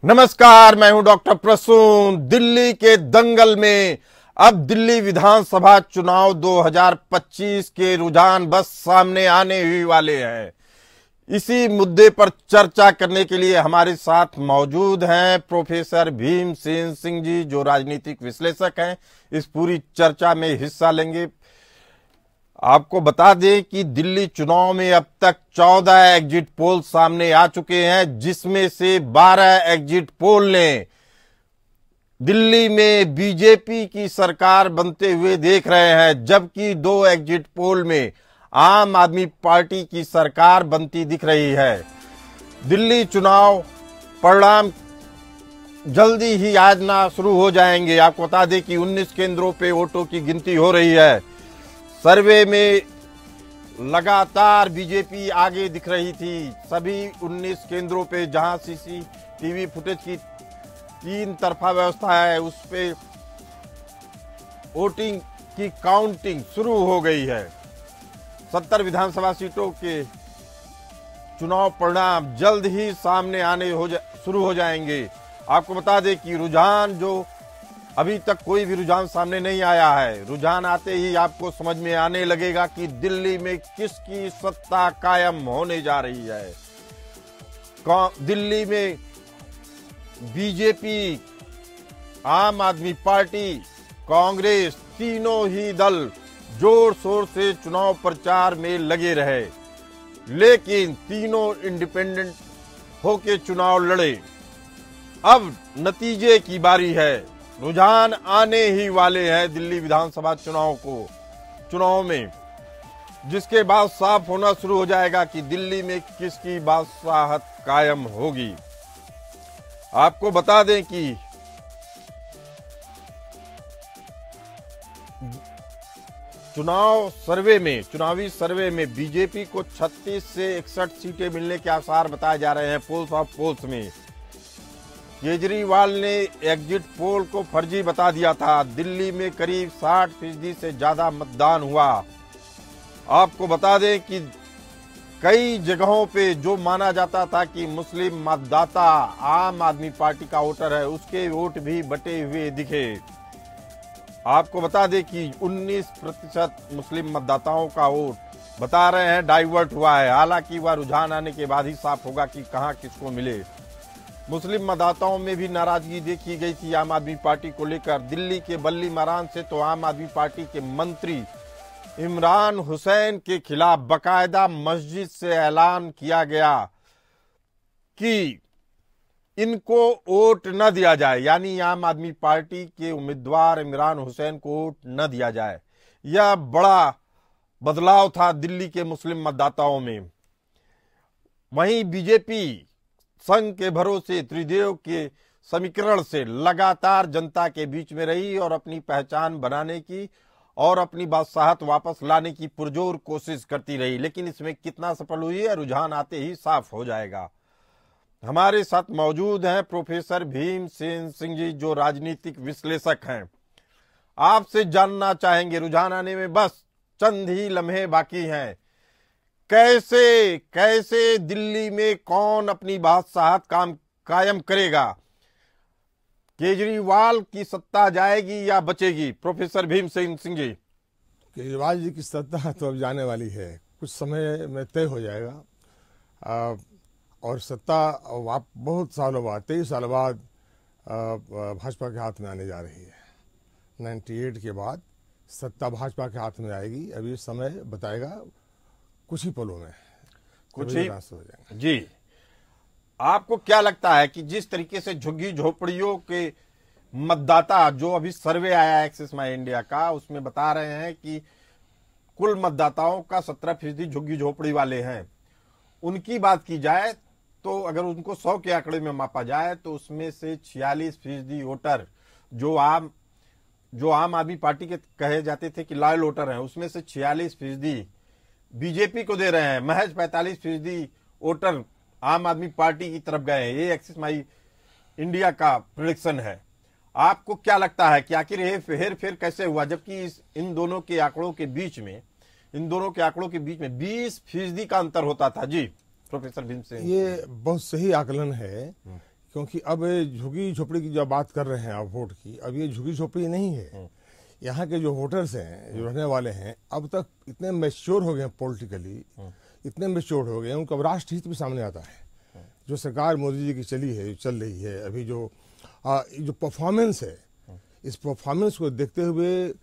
नमस्कार, मैं हूं डॉक्टर प्रसून। दिल्ली के दंगल में अब दिल्ली विधानसभा चुनाव 2025 के रुझान बस सामने आने ही वाले हैं। इसी मुद्दे पर चर्चा करने के लिए हमारे साथ मौजूद हैं प्रोफेसर भीमसेन सिंह जी, जो राजनीतिक विश्लेषक हैं। इस पूरी चर्चा में हिस्सा लेंगे। आपको बता दें कि दिल्ली चुनाव में अब तक 14 एग्जिट पोल सामने आ चुके हैं, जिसमें से 12 एग्जिट पोल ने दिल्ली में बीजेपी की सरकार बनते हुए देख रहे हैं, जबकि 2 एग्जिट पोल में आम आदमी पार्टी की सरकार बनती दिख रही है। दिल्ली चुनाव परिणाम जल्दी ही आज ना शुरू हो जाएंगे। आपको बता दें कि 19 केंद्रों पे वोटों की गिनती हो रही है। सर्वे में लगातार बीजेपी आगे दिख रही थी। सभी 19 केंद्रों पे जहां सीसीटीवी फुटेज की 3 तरफा व्यवस्था है, उस पे वोटिंग की काउंटिंग शुरू हो गई है। 70 विधानसभा सीटों के चुनाव परिणाम जल्द ही सामने आने शुरू हो जाएंगे। आपको बता दें कि रुझान जो अभी तक कोई भी रुझान सामने नहीं आया है, रुझान आते ही आपको समझ में आने लगेगा कि दिल्ली में किसकी सत्ता कायम होने जा रही है। दिल्ली में बीजेपी, आम आदमी पार्टी, कांग्रेस, तीनों ही दल जोर शोर से चुनाव प्रचार में लगे रहे, लेकिन तीनों इंडिपेंडेंट होके चुनाव लड़े। अब नतीजे की बारी है। रुझान आने ही वाले हैं दिल्ली विधानसभा चुनाव में, जिसके बाद साफ होना शुरू हो जाएगा कि दिल्ली में किसकी बादशाहत कायम होगी। आपको बता दें कि चुनावी सर्वे में बीजेपी को 36 से 61 सीटें मिलने के आसार बताए जा रहे हैं पोल्स ऑफ पोल्स में। केजरीवाल ने एग्जिट पोल को फर्जी बता दिया था। दिल्ली में करीब 60% से ज्यादा मतदान हुआ। आपको बता दें कि कई जगहों पे जो माना जाता था कि मुस्लिम मतदाता आम आदमी पार्टी का वोटर है, उसके वोट भी बटे हुए दिखे। आपको बता दें कि 19% मुस्लिम मतदाताओं का वोट बता रहे हैं डाइवर्ट हुआ है। हालांकि वह रुझान आने के बाद ही साफ होगा कि कहां किसको मिले। मुस्लिम मतदाताओं में भी नाराजगी देखी गई थी आम आदमी पार्टी को लेकर। दिल्ली के बल्ली मारान से तो आम आदमी पार्टी के मंत्री इमरान हुसैन के खिलाफ बकायदा मस्जिद से ऐलान किया गया कि इनको वोट न दिया जाए, यानी आम आदमी पार्टी के उम्मीदवार इमरान हुसैन को वोट न दिया जाए। यह बड़ा बदलाव था दिल्ली के मुस्लिम मतदाताओं में। वहीं बीजेपी संघ के भरोसे त्रिदेव के समीकरण से लगातार जनता के बीच में रही और अपनी पहचान बनाने की और अपनी बादशाहत वापस लाने की पुरजोर कोशिश करती रही, लेकिन इसमें कितना सफल हुई है, रुझान आते ही साफ हो जाएगा। हमारे साथ मौजूद हैं प्रोफेसर भीमसेन सिंह जी, जो राजनीतिक विश्लेषक हैं। आपसे जानना चाहेंगे, रुझान आने में बस चंद ही लम्हे बाकी हैं, कैसे दिल्ली में कौन अपनी बादशाहत कायम करेगा? केजरीवाल की सत्ता जाएगी या बचेगी? प्रोफेसर भीमसेन सिंह जी। केजरीवाल जी की सत्ता तो अब जाने वाली है, कुछ समय में तय हो जाएगा। और सत्ता बहुत सालों बाद, 23 साल बाद भाजपा के हाथ में आने जा रही है। 98 के बाद सत्ता भाजपा के हाथ में आएगी। अभी समय बताएगा, कुछ ही पलों में कुछ ही हो जाएंगे। जी, आपको क्या लगता है कि जिस तरीके से झुग्गी झोपड़ियों के मतदाता, जो अभी सर्वे आया एक्सिस माई इंडिया का, उसमें बता रहे हैं कि कुल मतदाताओं का 17% झुग्गी झोपड़ी वाले हैं। उनकी बात की जाए तो अगर उनको 100 के आंकड़े में मापा जाए तो उसमें से 46% वोटर जो आम आदमी पार्टी के कहे जाते थे कि लॉयल वोटर हैं, उसमें से 46% बीजेपी को दे रहे हैं। महज 45% वोटर आम आदमी पार्टी की तरफ गए हैं। ये एक्सिस माई इंडिया का प्रेडिक्शन है। आपको क्या लगता है कि आखिर ये हेर फेर कैसे हुआ, जबकि इन दोनों के आंकड़ों के बीच में 20% का अंतर होता था? जी प्रोफेसर भीमसेन, ये बहुत सही आकलन है क्योंकि अब झुग्गी झोपड़ी की जो बात कर रहे हैं आप वोट की, अब ये झुग्गी झोपड़ी नहीं है। यहाँ के जो वोटर्स हैं, जो रहने वाले हैं, अब तक इतने मैच्योर हो गए हैं पॉलिटिकली, इतने मैच्योर हो गए हैं, उनका राष्ट्र हित भी सामने आता है। जो सरकार मोदी जी की चली है, चल रही है, अभी जो परफॉर्मेंस है, इस परफॉर्मेंस को देखते हुए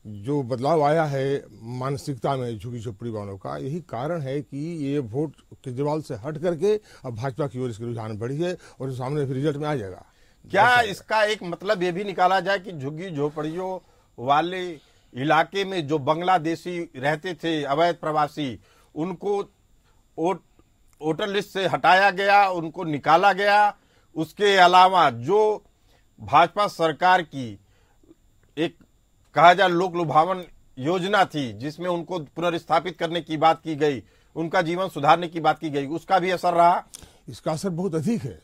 जो बदलाव आया है मानसिकता में झुग्गी झोपड़ी वालों का, यही कारण है कि ये वोट केजरीवाल से हट करके अब भाजपा की ओर इसकी रुझान बढ़ी है और सामने फिर रिजल्ट में आ जाएगा। क्या इसका एक मतलब ये भी निकाला जाए कि झुग्गी झोपड़ियों वाले इलाके में जो बांग्लादेशी रहते थे, अवैध प्रवासी, उनको वोटर लिस्ट से हटाया गया, उनको निकाला गया। उसके अलावा जो भाजपा सरकार की एक कहा जाए लोक लुभावन योजना थी, जिसमें उनको पुनर्स्थापित करने की बात की गई, उनका जीवन सुधारने की बात की गई, उसका भी असर रहा। इसका असर बहुत अधिक है।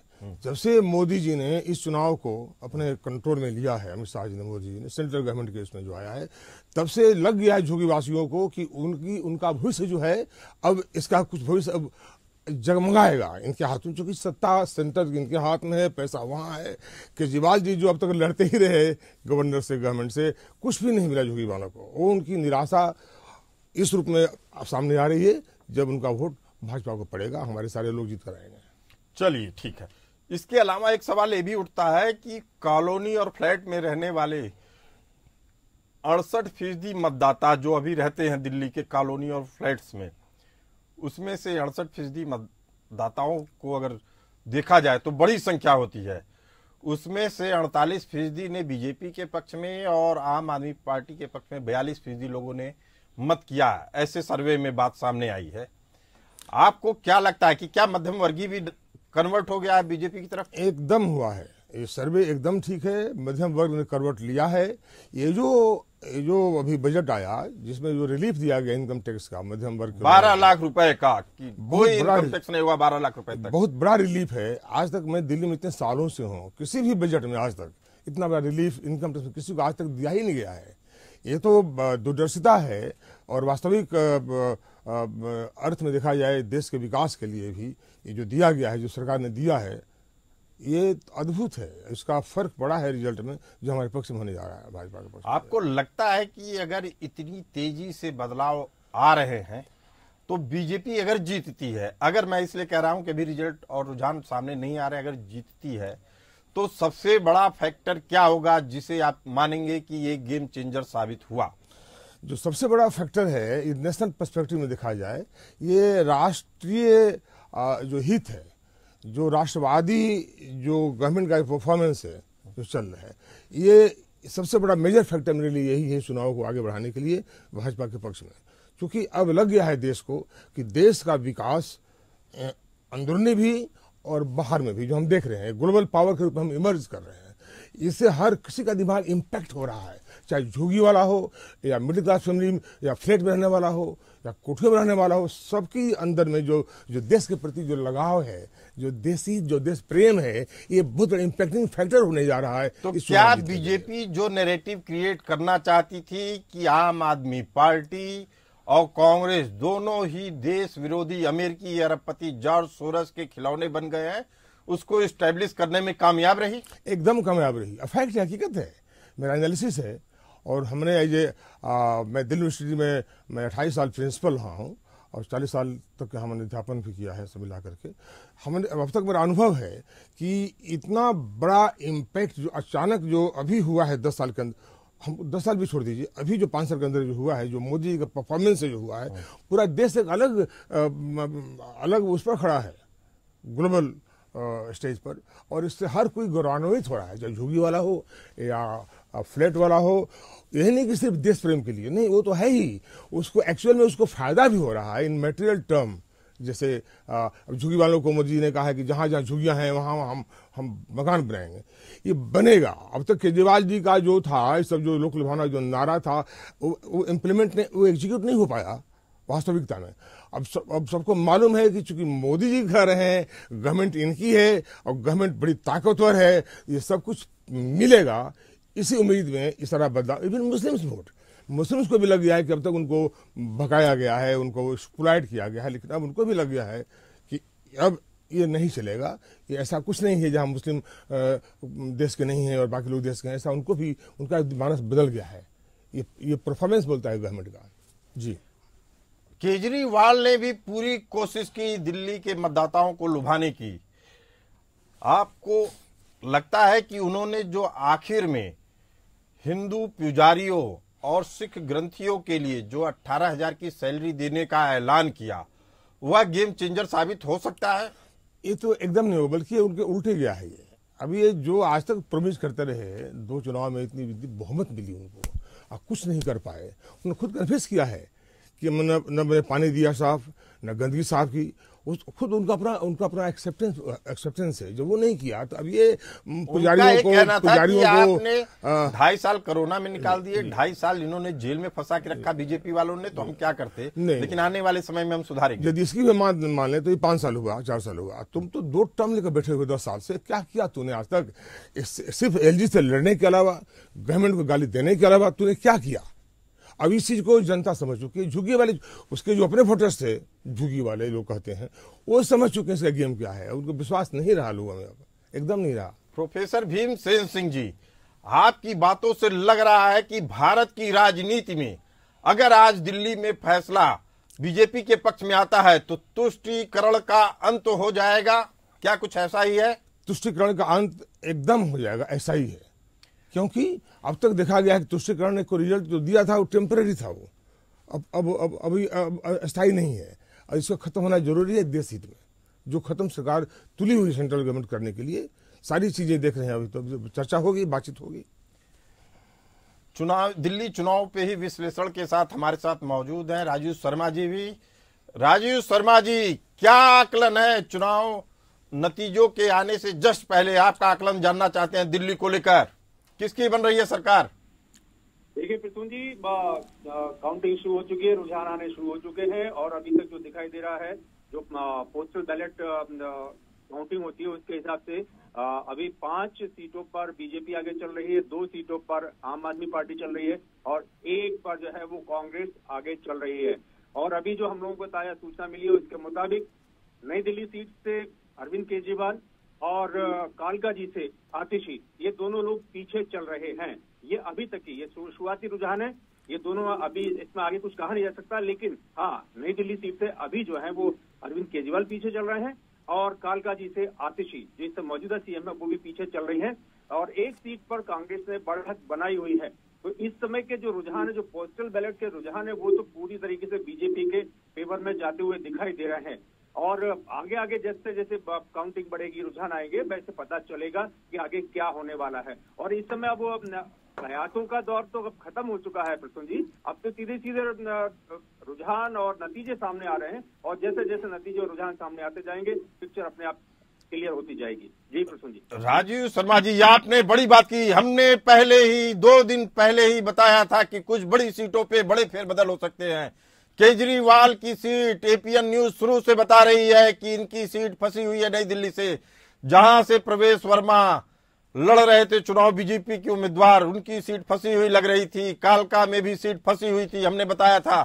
जब से मोदी जी ने इस चुनाव को अपने कंट्रोल में लिया है, अमित शाह जी ने, मोदी जी ने सेंट्रल गवर्नमेंट के इसमें जो आया है, तब से लग गया है झुग्गी वासियों को कि उनका भविष्य जो है, अब इसका कुछ भविष्य अब जगमगाएगा इनके हाथों, क्योंकि सत्ता सेंटर इनके हाथ में है, पैसा वहां है। केजरीवाल जी जो अब तक लड़ते ही रहे गवर्नर से, गवर्नमेंट से, कुछ भी नहीं मिला झुग्गी वालों को। वो उनकी निराशा इस रूप में सामने आ रही है, जब उनका वोट भाजपा को पड़ेगा, हमारे सारे लोग जीत कर आएंगे। चलिए ठीक है। इसके अलावा एक सवाल ये भी उठता है कि कॉलोनी और फ्लैट में रहने वाले 68% मतदाता जो अभी रहते हैं दिल्ली के कॉलोनी और फ्लैट्स में, उसमें से 68% मतदाताओं को अगर देखा जाए तो बड़ी संख्या होती है। उसमें से 48% ने बीजेपी के पक्ष में और आम आदमी पार्टी के पक्ष में 42% लोगों ने मत किया। ऐसे सर्वे में बात सामने आई है। आपको क्या लगता है कि क्या मध्यम वर्गीय भी कन्वर्ट हो गया है बीजेपी की तरफ? एकदम हुआ है, ये सर्वे एकदम ठीक है, मध्यम वर्ग ने कन्वर्ट लिया है। ये जो अभी बजट आया, जिसमें जो रिलीफ दिया गया इनकम टैक्स का मध्यम वर्ग 12 लाख रुपए का, कि कोई इनकम टैक्स नहीं हुआ 12 लाख रुपए तक, बहुत बड़ा रिलीफ है। आज तक मैं दिल्ली में इतने सालों से हूँ, किसी भी बजट में आज तक इतना बड़ा रिलीफ इनकम टैक्स किसी को आज तक दिया ही नहीं गया है। ये तो दूरदर्शिता है और वास्तविक अर्थ में देखा जाए देश के विकास के लिए भी ये जो दिया गया है, जो सरकार ने दिया है, ये अद्भुत है। इसका फर्क पड़ा है रिजल्ट में, जो हमारे पक्ष में होने जा रहा है, भाजपा के पक्ष में। आपको लगता है कि अगर इतनी तेजी से बदलाव आ रहे हैं तो बीजेपी अगर जीतती है, अगर मैं इसलिए कह रहा हूं कि अभी रिजल्ट और रुझान सामने नहीं आ रहे, अगर जीतती है तो सबसे बड़ा फैक्टर क्या होगा जिसे आप मानेंगे कि ये गेम चेंजर साबित हुआ? जो सबसे बड़ा फैक्टर है, नेशनल पर्सपेक्टिव में देखा जाए, ये राष्ट्रीय जो हित है, जो राष्ट्रवादी जो गवर्नमेंट का परफॉर्मेंस है जो चल रहा है, ये सबसे बड़ा मेजर फैक्टर मेरे लिए यही है चुनाव को आगे बढ़ाने के लिए भाजपा के पक्ष में। क्योंकि अब लग गया है देश को कि देश का विकास अंदरूनी भी और बाहर में भी, जो हम देख रहे हैं ग्लोबल पावर के रूप में हम इमर्ज कर रहे हैं, इससे हर किसी का दिमाग इम्पैक्ट हो रहा है, चाहे झुग्गी वाला हो या मिडिल क्लास फैमिली या फ्लैट में रहने वाला हो या कोठे में रहने वाला हो, सबकी अंदर में जो देश के प्रति जो लगाव है, जो देश प्रेम है, ये बहुत बड़ा इम्पैक्टिंग फैक्टर होने जा रहा है। तो क्या बीजेपी जो नैरेटिव क्रिएट करना चाहती थी कि आम आदमी पार्टी और कांग्रेस दोनों ही देश विरोधी अमेरिकी अरबपति जॉर्ज सोरस के खिलौने बन गए हैं, उसको इस्टेब्लिश करने में कामयाब रही? एकदम कामयाब रही। फैक्ट हकीकत है, मेरा एनालिसिस है। और हमने मैं दिल्ली यूनिवर्सिटी में मैं 28 साल प्रिंसिपल रहा हूँ और 40 साल तक हमने अध्यापन भी किया है, सब मिला करके। हमने अब तक मेरा अनुभव है कि इतना बड़ा इम्पैक्ट जो अचानक जो अभी हुआ है 10 साल के अंदर, हम 10 साल भी छोड़ दीजिए, अभी जो 5 साल के अंदर जो हुआ है, जो मोदी जी का परफॉर्मेंस से जो हुआ है, पूरा देश एक अलग उस पर खड़ा है ग्लोबल स्टेज पर, और इससे हर कोई गौरवान्वित हो रहा है, चाहे झुग्गी वाला हो या फ्लैट वाला हो। यही नहीं कि सिर्फ देश प्रेम के लिए, नहीं, वो तो है ही, उसको एक्चुअल में उसको फायदा भी हो रहा है इन मटेरियल टर्म। जैसे झुग्गी वालों को मोदी जी ने कहा है कि जहाँ जहाँ झुग्गियाँ हैं वहाँ हम मकान बनाएंगे, ये बनेगा। अब तक केजरीवाल जी का जो था, सब जो लोक लुभावना जो नारा था, वो इम्प्लीमेंट वो एग्जीक्यूट नहीं हो पाया वास्तविकता में। अब सबको मालूम है कि चूंकि मोदी जी कह रहे हैं, गवर्नमेंट इनकी है और गवर्नमेंट बड़ी ताकतवर है, ये सब कुछ मिलेगा। इसी उम्मीद में इस तरह बदलाव, इवन मुस्लिम्स को भी लग गया है कि अब तक उनको भगाया गया है, उनको एक्सप्लॉइट किया गया है, लेकिन अब उनको भी लग गया है कि अब ये नहीं चलेगा। ये ऐसा कुछ नहीं है जहाँ मुस्लिम देश के नहीं हैं और बाकी लोग देश के हैं, ऐसा उनको भी उनका मानस बदल गया है। ये परफॉर्मेंस बोलता है गवर्नमेंट का। जी, केजरीवाल ने भी पूरी कोशिश की दिल्ली के मतदाताओं को लुभाने की। आपको लगता है कि उन्होंने जो आखिर में हिंदू पुजारियों और सिख ग्रंथियों के लिए जो 18,000 की सैलरी देने का ऐलान किया, वह गेम चेंजर साबित हो सकता है? ये तो एकदम नहीं हो, बल्कि उनके उल्टे गया है। ये अभी ये जो आज तक प्रॉमिस करते रहे, 2 चुनाव में इतनी बहुमत मिली उनको और कुछ नहीं कर पाए। उन्होंने खुद कन्फेस किया है कि न मैंने पानी दिया साफ, न गंदगी साफ की। खुद उनका अपना एक्सेप्टेंस है। जो वो नहीं किया तो अब ये पुजारियों को 2.5 साल कोरोना में निकाल दिए, 2.5 साल इन्होंने जेल में फंसा के रखा बीजेपी वालों ने, तो हम क्या करते? लेकिन आने वाले समय में हम सुधारेंगे। यदि इसकी भी मान ले तो ये 5 साल हुआ, 4 साल हुआ। तुम तो 2 टर्म लेकर बैठे हुए 10 साल से, क्या किया तूने आज तक? सिर्फ एलजी से लड़ने के अलावा, गवर्नमेंट को गाली देने के अलावा तूने क्या किया? अब इस चीज को जनता समझ चुकी है। झुग्गी वाले, उसके जो अपने वोटर्स थे, झुग्गी वाले लोग कहते हैं, वो समझ चुके हैं इसका गेम क्या है। उनको विश्वास नहीं रहा लोगों में, एकदम नहीं रहा। प्रोफेसर भीमसेन सिंह जी, आपकी बातों से लग रहा है कि भारत की राजनीति में अगर आज दिल्ली में फैसला बीजेपी के पक्ष में आता है तो तुष्टीकरण का अंत हो जाएगा। क्या कुछ ऐसा ही है? तुष्टीकरण का अंत एकदम हो जाएगा, ऐसा ही है। क्योंकि अब तक देखा गया कि तुष्टीकरण ने कोई रिजल्ट जो दिया था वो टेम्परेरी था, वो अभी अस्थायी नहीं है। और इसको खत्म होना जरूरी है देश हित में। जो खत्म सरकार तुली हुई सेंट्रल गवर्नमेंट करने के लिए सारी चीजें देख रहे हैं। अभी तो चर्चा होगी, बातचीत होगी। दिल्ली चुनाव पे ही विश्लेषण के साथ हमारे साथ मौजूद हैं राजीव शर्मा जी भी। राजीव शर्मा जी, क्या आकलन है चुनाव नतीजों के आने से जस्ट पहले? आपका आकलन जानना चाहते हैं दिल्ली को लेकर, किसकी बन रही है सरकार? देखिए प्रसून जी, काउंटिंग शुरू हो चुकी है, रुझान आने शुरू हो चुके हैं और अभी तक जो दिखाई दे रहा है, जो पोस्टल बैलेट काउंटिंग होती है उसके हिसाब से अभी 5 सीटों पर बीजेपी आगे चल रही है, 2 सीटों पर आम आदमी पार्टी चल रही है और 1 पर जो है वो कांग्रेस आगे चल रही है। और अभी जो हम लोगों को ताजा सूचना मिली है उसके मुताबिक नई दिल्ली सीट से अरविंद केजरीवाल और कालका जी से आतिशी, ये दोनों लोग पीछे चल रहे हैं। ये अभी तक की ये शुरुआती रुझान है। ये दोनों अभी इसमें आगे कुछ कहा नहीं जा सकता, लेकिन हाँ, नई दिल्ली सीट से अभी जो है वो अरविंद केजरीवाल पीछे चल रहे हैं और कालका जी से आतिशी, जो इस मौजूदा सीएम है, वो भी पीछे चल रही हैं। और 1 सीट पर कांग्रेस ने बढ़त बनाई हुई है। तो इस समय के जो रुझान है, जो पोस्टल बैलेट के रुझान है, वो तो पूरी तरीके से बीजेपी के फेवर में जाते हुए दिखाई दे रहे हैं। और आगे आगे जैसे जैसे काउंटिंग बढ़ेगी, रुझान आएंगे, वैसे पता चलेगा कि आगे क्या होने वाला है। और इस समय अब कयासों का दौर तो अब खत्म हो चुका है प्रसून जी। अब तो सीधे सीधे रुझान और नतीजे सामने आ रहे हैं और जैसे जैसे नतीजे और रुझान सामने आते जाएंगे, पिक्चर अपने आप क्लियर होती जाएगी। जी प्रसून जी। राजीव शर्मा जी, आपने बड़ी बात की। हमने पहले ही 2 दिन पहले ही बताया था कि कुछ बड़ी सीटों पे बड़े फेरबदल हो सकते हैं। केजरीवाल की सीट, एपीएन न्यूज शुरू से बता रही है कि इनकी सीट फंसी हुई है नई दिल्ली से, जहां से प्रवेश वर्मा लड़ रहे थे चुनाव, बीजेपी के उम्मीदवार, उनकी सीट फंसी हुई लग रही थी। कालका में भी सीट फंसी हुई थी, हमने बताया था।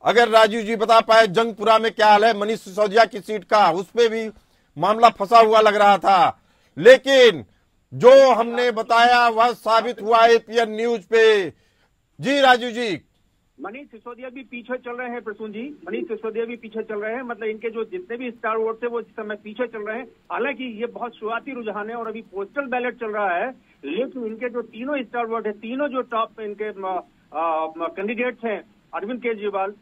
अगर राजीव जी बता पाए जंगपुरा में क्या हाल है मनीष सिसोदिया की सीट का, उस पे भी मामला फंसा हुआ लग रहा था। लेकिन जो हमने बताया वह साबित हुआ एपीएन न्यूज पे। जी राजीव जी। मनीष सिसोदिया भी पीछे चल रहे हैं प्रसून जी, मनीष सिसोदिया भी पीछे चल रहे हैं। मतलब इनके जो जितने भी स्टार वोट थे वो इस समय पीछे चल रहे हैं। हालांकि ये बहुत शुरुआती रुझान है और अभी पोस्टल बैलेट चल रहा है, लेकिन इनके जो तीनों स्टार वोट है, तीनों जो टॉप इनके कैंडिडेट्स हैं, अरविंद केजरीवाल,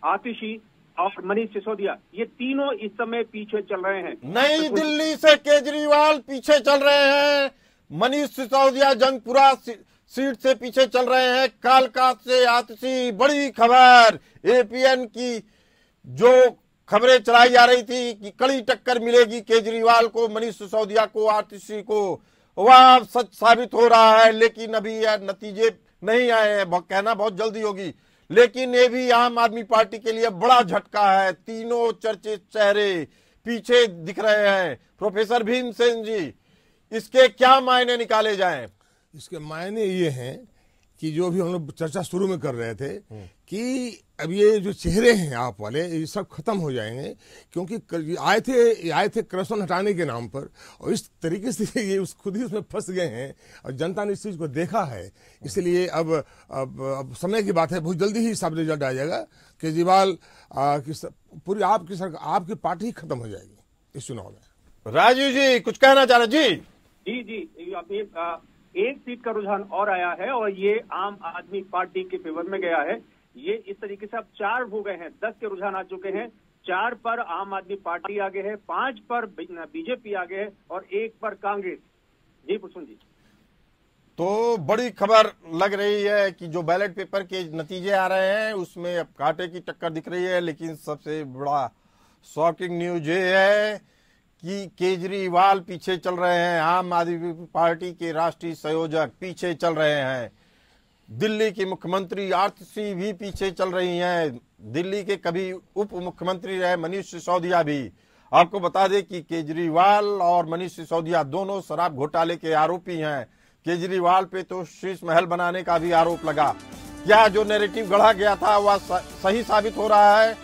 आतिशी और मनीष सिसोदिया, ये तीनों इस समय पीछे चल रहे हैं। नई दिल्ली से केजरीवाल पीछे चल रहे हैं, मनीष सिसोदिया जंगपुरा सीट से पीछे चल रहे हैं, कालका से आतिशी। बड़ी खबर एपीएन की जो खबरें चलाई जा रही थी कि कड़ी टक्कर मिलेगी केजरीवाल को, मनीष सिसोदिया को, आतिशी को, वह सच साबित हो रहा है। लेकिन अभी यह नतीजे नहीं आए हैं, कहना बहुत जल्दी होगी। लेकिन ये भी आम आदमी पार्टी के लिए बड़ा झटका है। तीनों चर्चित चेहरे पीछे दिख रहे हैं। प्रोफेसर भीमसेन जी, इसके क्या मायने निकाले जाएं? इसके मायने ये हैं कि जो भी हम लोग चर्चा शुरू में कर रहे थे कि अब ये जो चेहरे हैं आप वाले ये सब खत्म हो जाएंगे, क्योंकि आए थे करप्शन हटाने के नाम पर, और इस तरीके से ये खुद ही उसमें फंस गए हैं और जनता ने इस चीज को देखा है। इसलिए अब समय की बात है, बहुत जल्दी ही सब रिजल्ट आ जाएगा। केजरीवाल पूरी आपकी सरकार, आपकी पार्टी ही खत्म हो जाएगी इस चुनाव में। राजू जी कुछ कहना चाह रहे? जी जी अभी एक सीट का रुझान और आया है और ये आम आदमी पार्टी के फेवर में गया है। ये इस तरीके से अब 4 हो गए हैं, 10 के रुझान आ चुके हैं। 4 पर आम आदमी पार्टी आगे है, 5 पर बीजेपी आगे है और 1 पर कांग्रेस। जी प्रसून जी, तो बड़ी खबर लग रही है कि जो बैलेट पेपर के नतीजे आ रहे हैं उसमें अब कांटे की टक्कर दिख रही है, लेकिन सबसे बड़ा शॉकिंग न्यूज ये है कि केजरीवाल पीछे चल रहे हैं, आम आदमी पार्टी के राष्ट्रीय संयोजक पीछे चल रहे हैं, दिल्ली की मुख्यमंत्री आरती भी पीछे चल रही हैं, दिल्ली के कभी उप मुख्यमंत्री रहे मनीष सिसोदिया भी। आपको बता दें कि केजरीवाल और मनीष सिसोदिया दोनों शराब घोटाले के आरोपी हैं। केजरीवाल पे तो शीश महल बनाने का भी आरोप लगा। क्या जो नैरेटिव गढ़ा गया था वह सही साबित हो रहा है?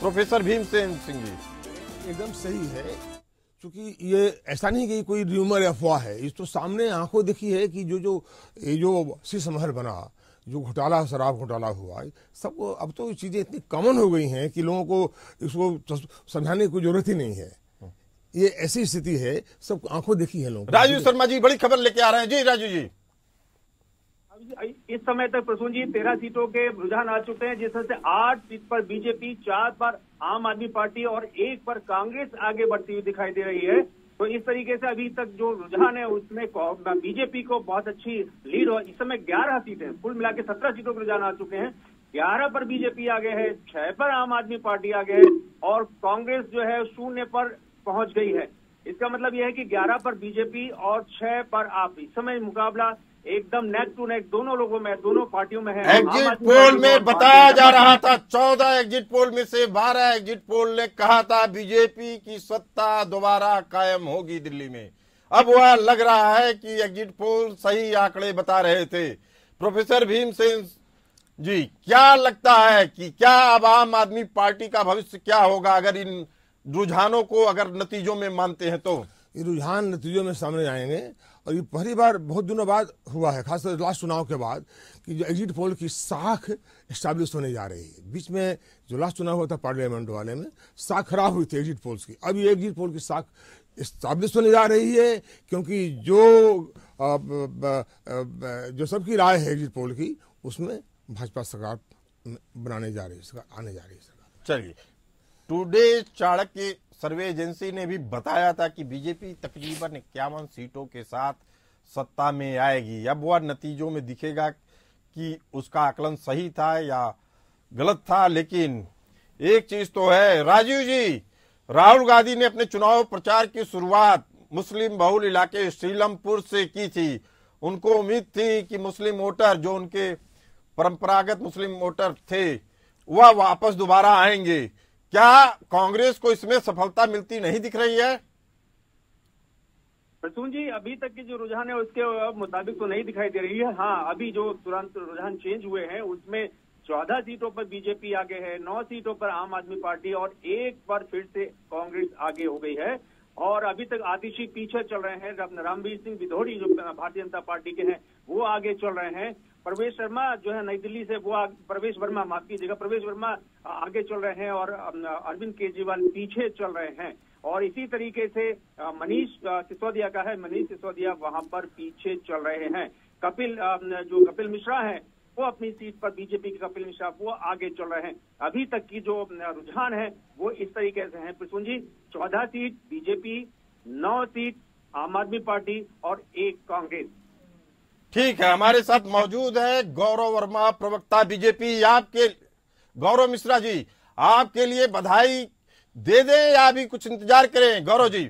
प्रोफेसर भीमसेन सिंह जी एकदम सही है, क्योंकि ये ऐसा नहीं कि कोई र्यूमर अफवाह है, इस तो सामने आंखों देखी है कि जो शीश महल बना, जो घोटाला शराब घोटाला हुआ, सबको अब तो ये चीजें इतनी कॉमन हो गई हैं कि लोगों को इसको समझाने की जरूरत ही नहीं है। ये ऐसी स्थिति है, सब आंखों देखी है लोगों। राजू शर्मा जी बड़ी खबर लेके आ रहे हैं। जी राजू जी, इस समय तक प्रसून जी 13 सीटों के रुझान आ चुके हैं, जिसमें से 8 सीट पर बीजेपी, 4 पर आम आदमी पार्टी और 1 पर कांग्रेस आगे बढ़ती हुई दिखाई दे रही है। तो इस तरीके से अभी तक जो रुझान है उसमें बीजेपी को बहुत अच्छी लीड हो। इस समय 11 सीटें, कुल मिला के 17 सीटों के रुझान आ चुके हैं। 11 पर बीजेपी आगे है, 6 पर आम आदमी पार्टी आगे है और कांग्रेस जो है 0 पर पहुंच गई है। इसका मतलब यह है कि 11 पर बीजेपी और 6 पर आप। इस समय मुकाबला एकदम नेक टू नेक दोनों लोगों में, दोनों पार्टियों में है। एग्जिट पोल में बताया जा रहा था 14 एग्जिट पोल में से 12 एग्जिट पोल ने कहा था बीजेपी की सत्ता दोबारा कायम होगी दिल्ली में। अब वह लग रहा है कि एग्जिट पोल सही आंकड़े बता रहे थे। प्रोफेसर भीमसेन जी क्या लगता है कि क्या अब आम आदमी पार्टी का भविष्य क्या होगा अगर इन रुझानों को अगर नतीजों में मानते हैं तो? ये रुझान नतीजों में सामने आएंगे और ये पहली बार बहुत दिनों बाद हुआ है, खासकर लास्ट चुनाव के बाद, कि जो एग्जिट पोल की साख एस्टैब्लिश होने जा रही है। बीच में जो लास्ट चुनाव हुआ था पार्लियामेंट वाले में, साख खराब हुई थी एग्जिट पोल्स की। अब ये एग्जिट पोल की साख एस्टैब्लिश होने जा रही है, क्योंकि जो सबकी राय है एग्जिट पोल की, उसमें भाजपा सरकार बनाने जा रही है, सरकार आने जा रही है सरकार। चलिए, टुडे चाणक्य सर्वे एजेंसी ने भी बताया था कि बीजेपी तकरीबन 51 सीटों के साथ सत्ता में आएगी। अब वह नतीजों में दिखेगा कि उसका आकलन सही था या गलत था। लेकिन एक चीज तो है राजीव जी, राहुल गांधी ने अपने चुनाव प्रचार की शुरुआत मुस्लिम बहुल इलाके श्रीलमपुर से की थी। उनको उम्मीद थी कि मुस्लिम वोटर, जो उनके परंपरागत मुस्लिम वोटर थे, वह वापस दोबारा आएंगे। क्या कांग्रेस को इसमें सफलता मिलती नहीं दिख रही है? प्रसून जी, अभी तक के जो रुझान है उसके मुताबिक तो नहीं दिखाई दे रही है। हाँ, अभी जो तुरंत रुझान चेंज हुए हैं उसमें 14 सीटों पर बीजेपी आगे है, 9 सीटों पर आम आदमी पार्टी और 1 पर फिर से कांग्रेस आगे हो गई है। और अभी तक आतिशी पीछे चल रहे हैं। रामवीर सिंह विधोड़ी जो भारतीय जनता पार्टी के हैं वो आगे चल रहे हैं। प्रवेश शर्मा जो है नई दिल्ली से, वो प्रवेश वर्मा, माफ कीजिएगा, प्रवेश वर्मा आगे चल रहे हैं और अरविंद केजरीवाल पीछे चल रहे हैं। और इसी तरीके से मनीष सिसोदिया का है, मनीष सिसोदिया वहां पर पीछे चल रहे हैं। जो कपिल मिश्रा है वो अपनी सीट पर, बीजेपी के कपिल मिश्रा, वो आगे चल रहे हैं। अभी तक की जो रुझान है वो इस तरीके से है प्रसून जी, 14 सीट बीजेपी, 9 सीट आम आदमी पार्टी और 1 कांग्रेस। ठीक है, हमारे साथ मौजूद है गौरव वर्मा, प्रवक्ता बीजेपी। आपके गौरव मिश्रा जी, आपके लिए बधाई दे दें या अभी कुछ इंतजार करें? गौरव जी,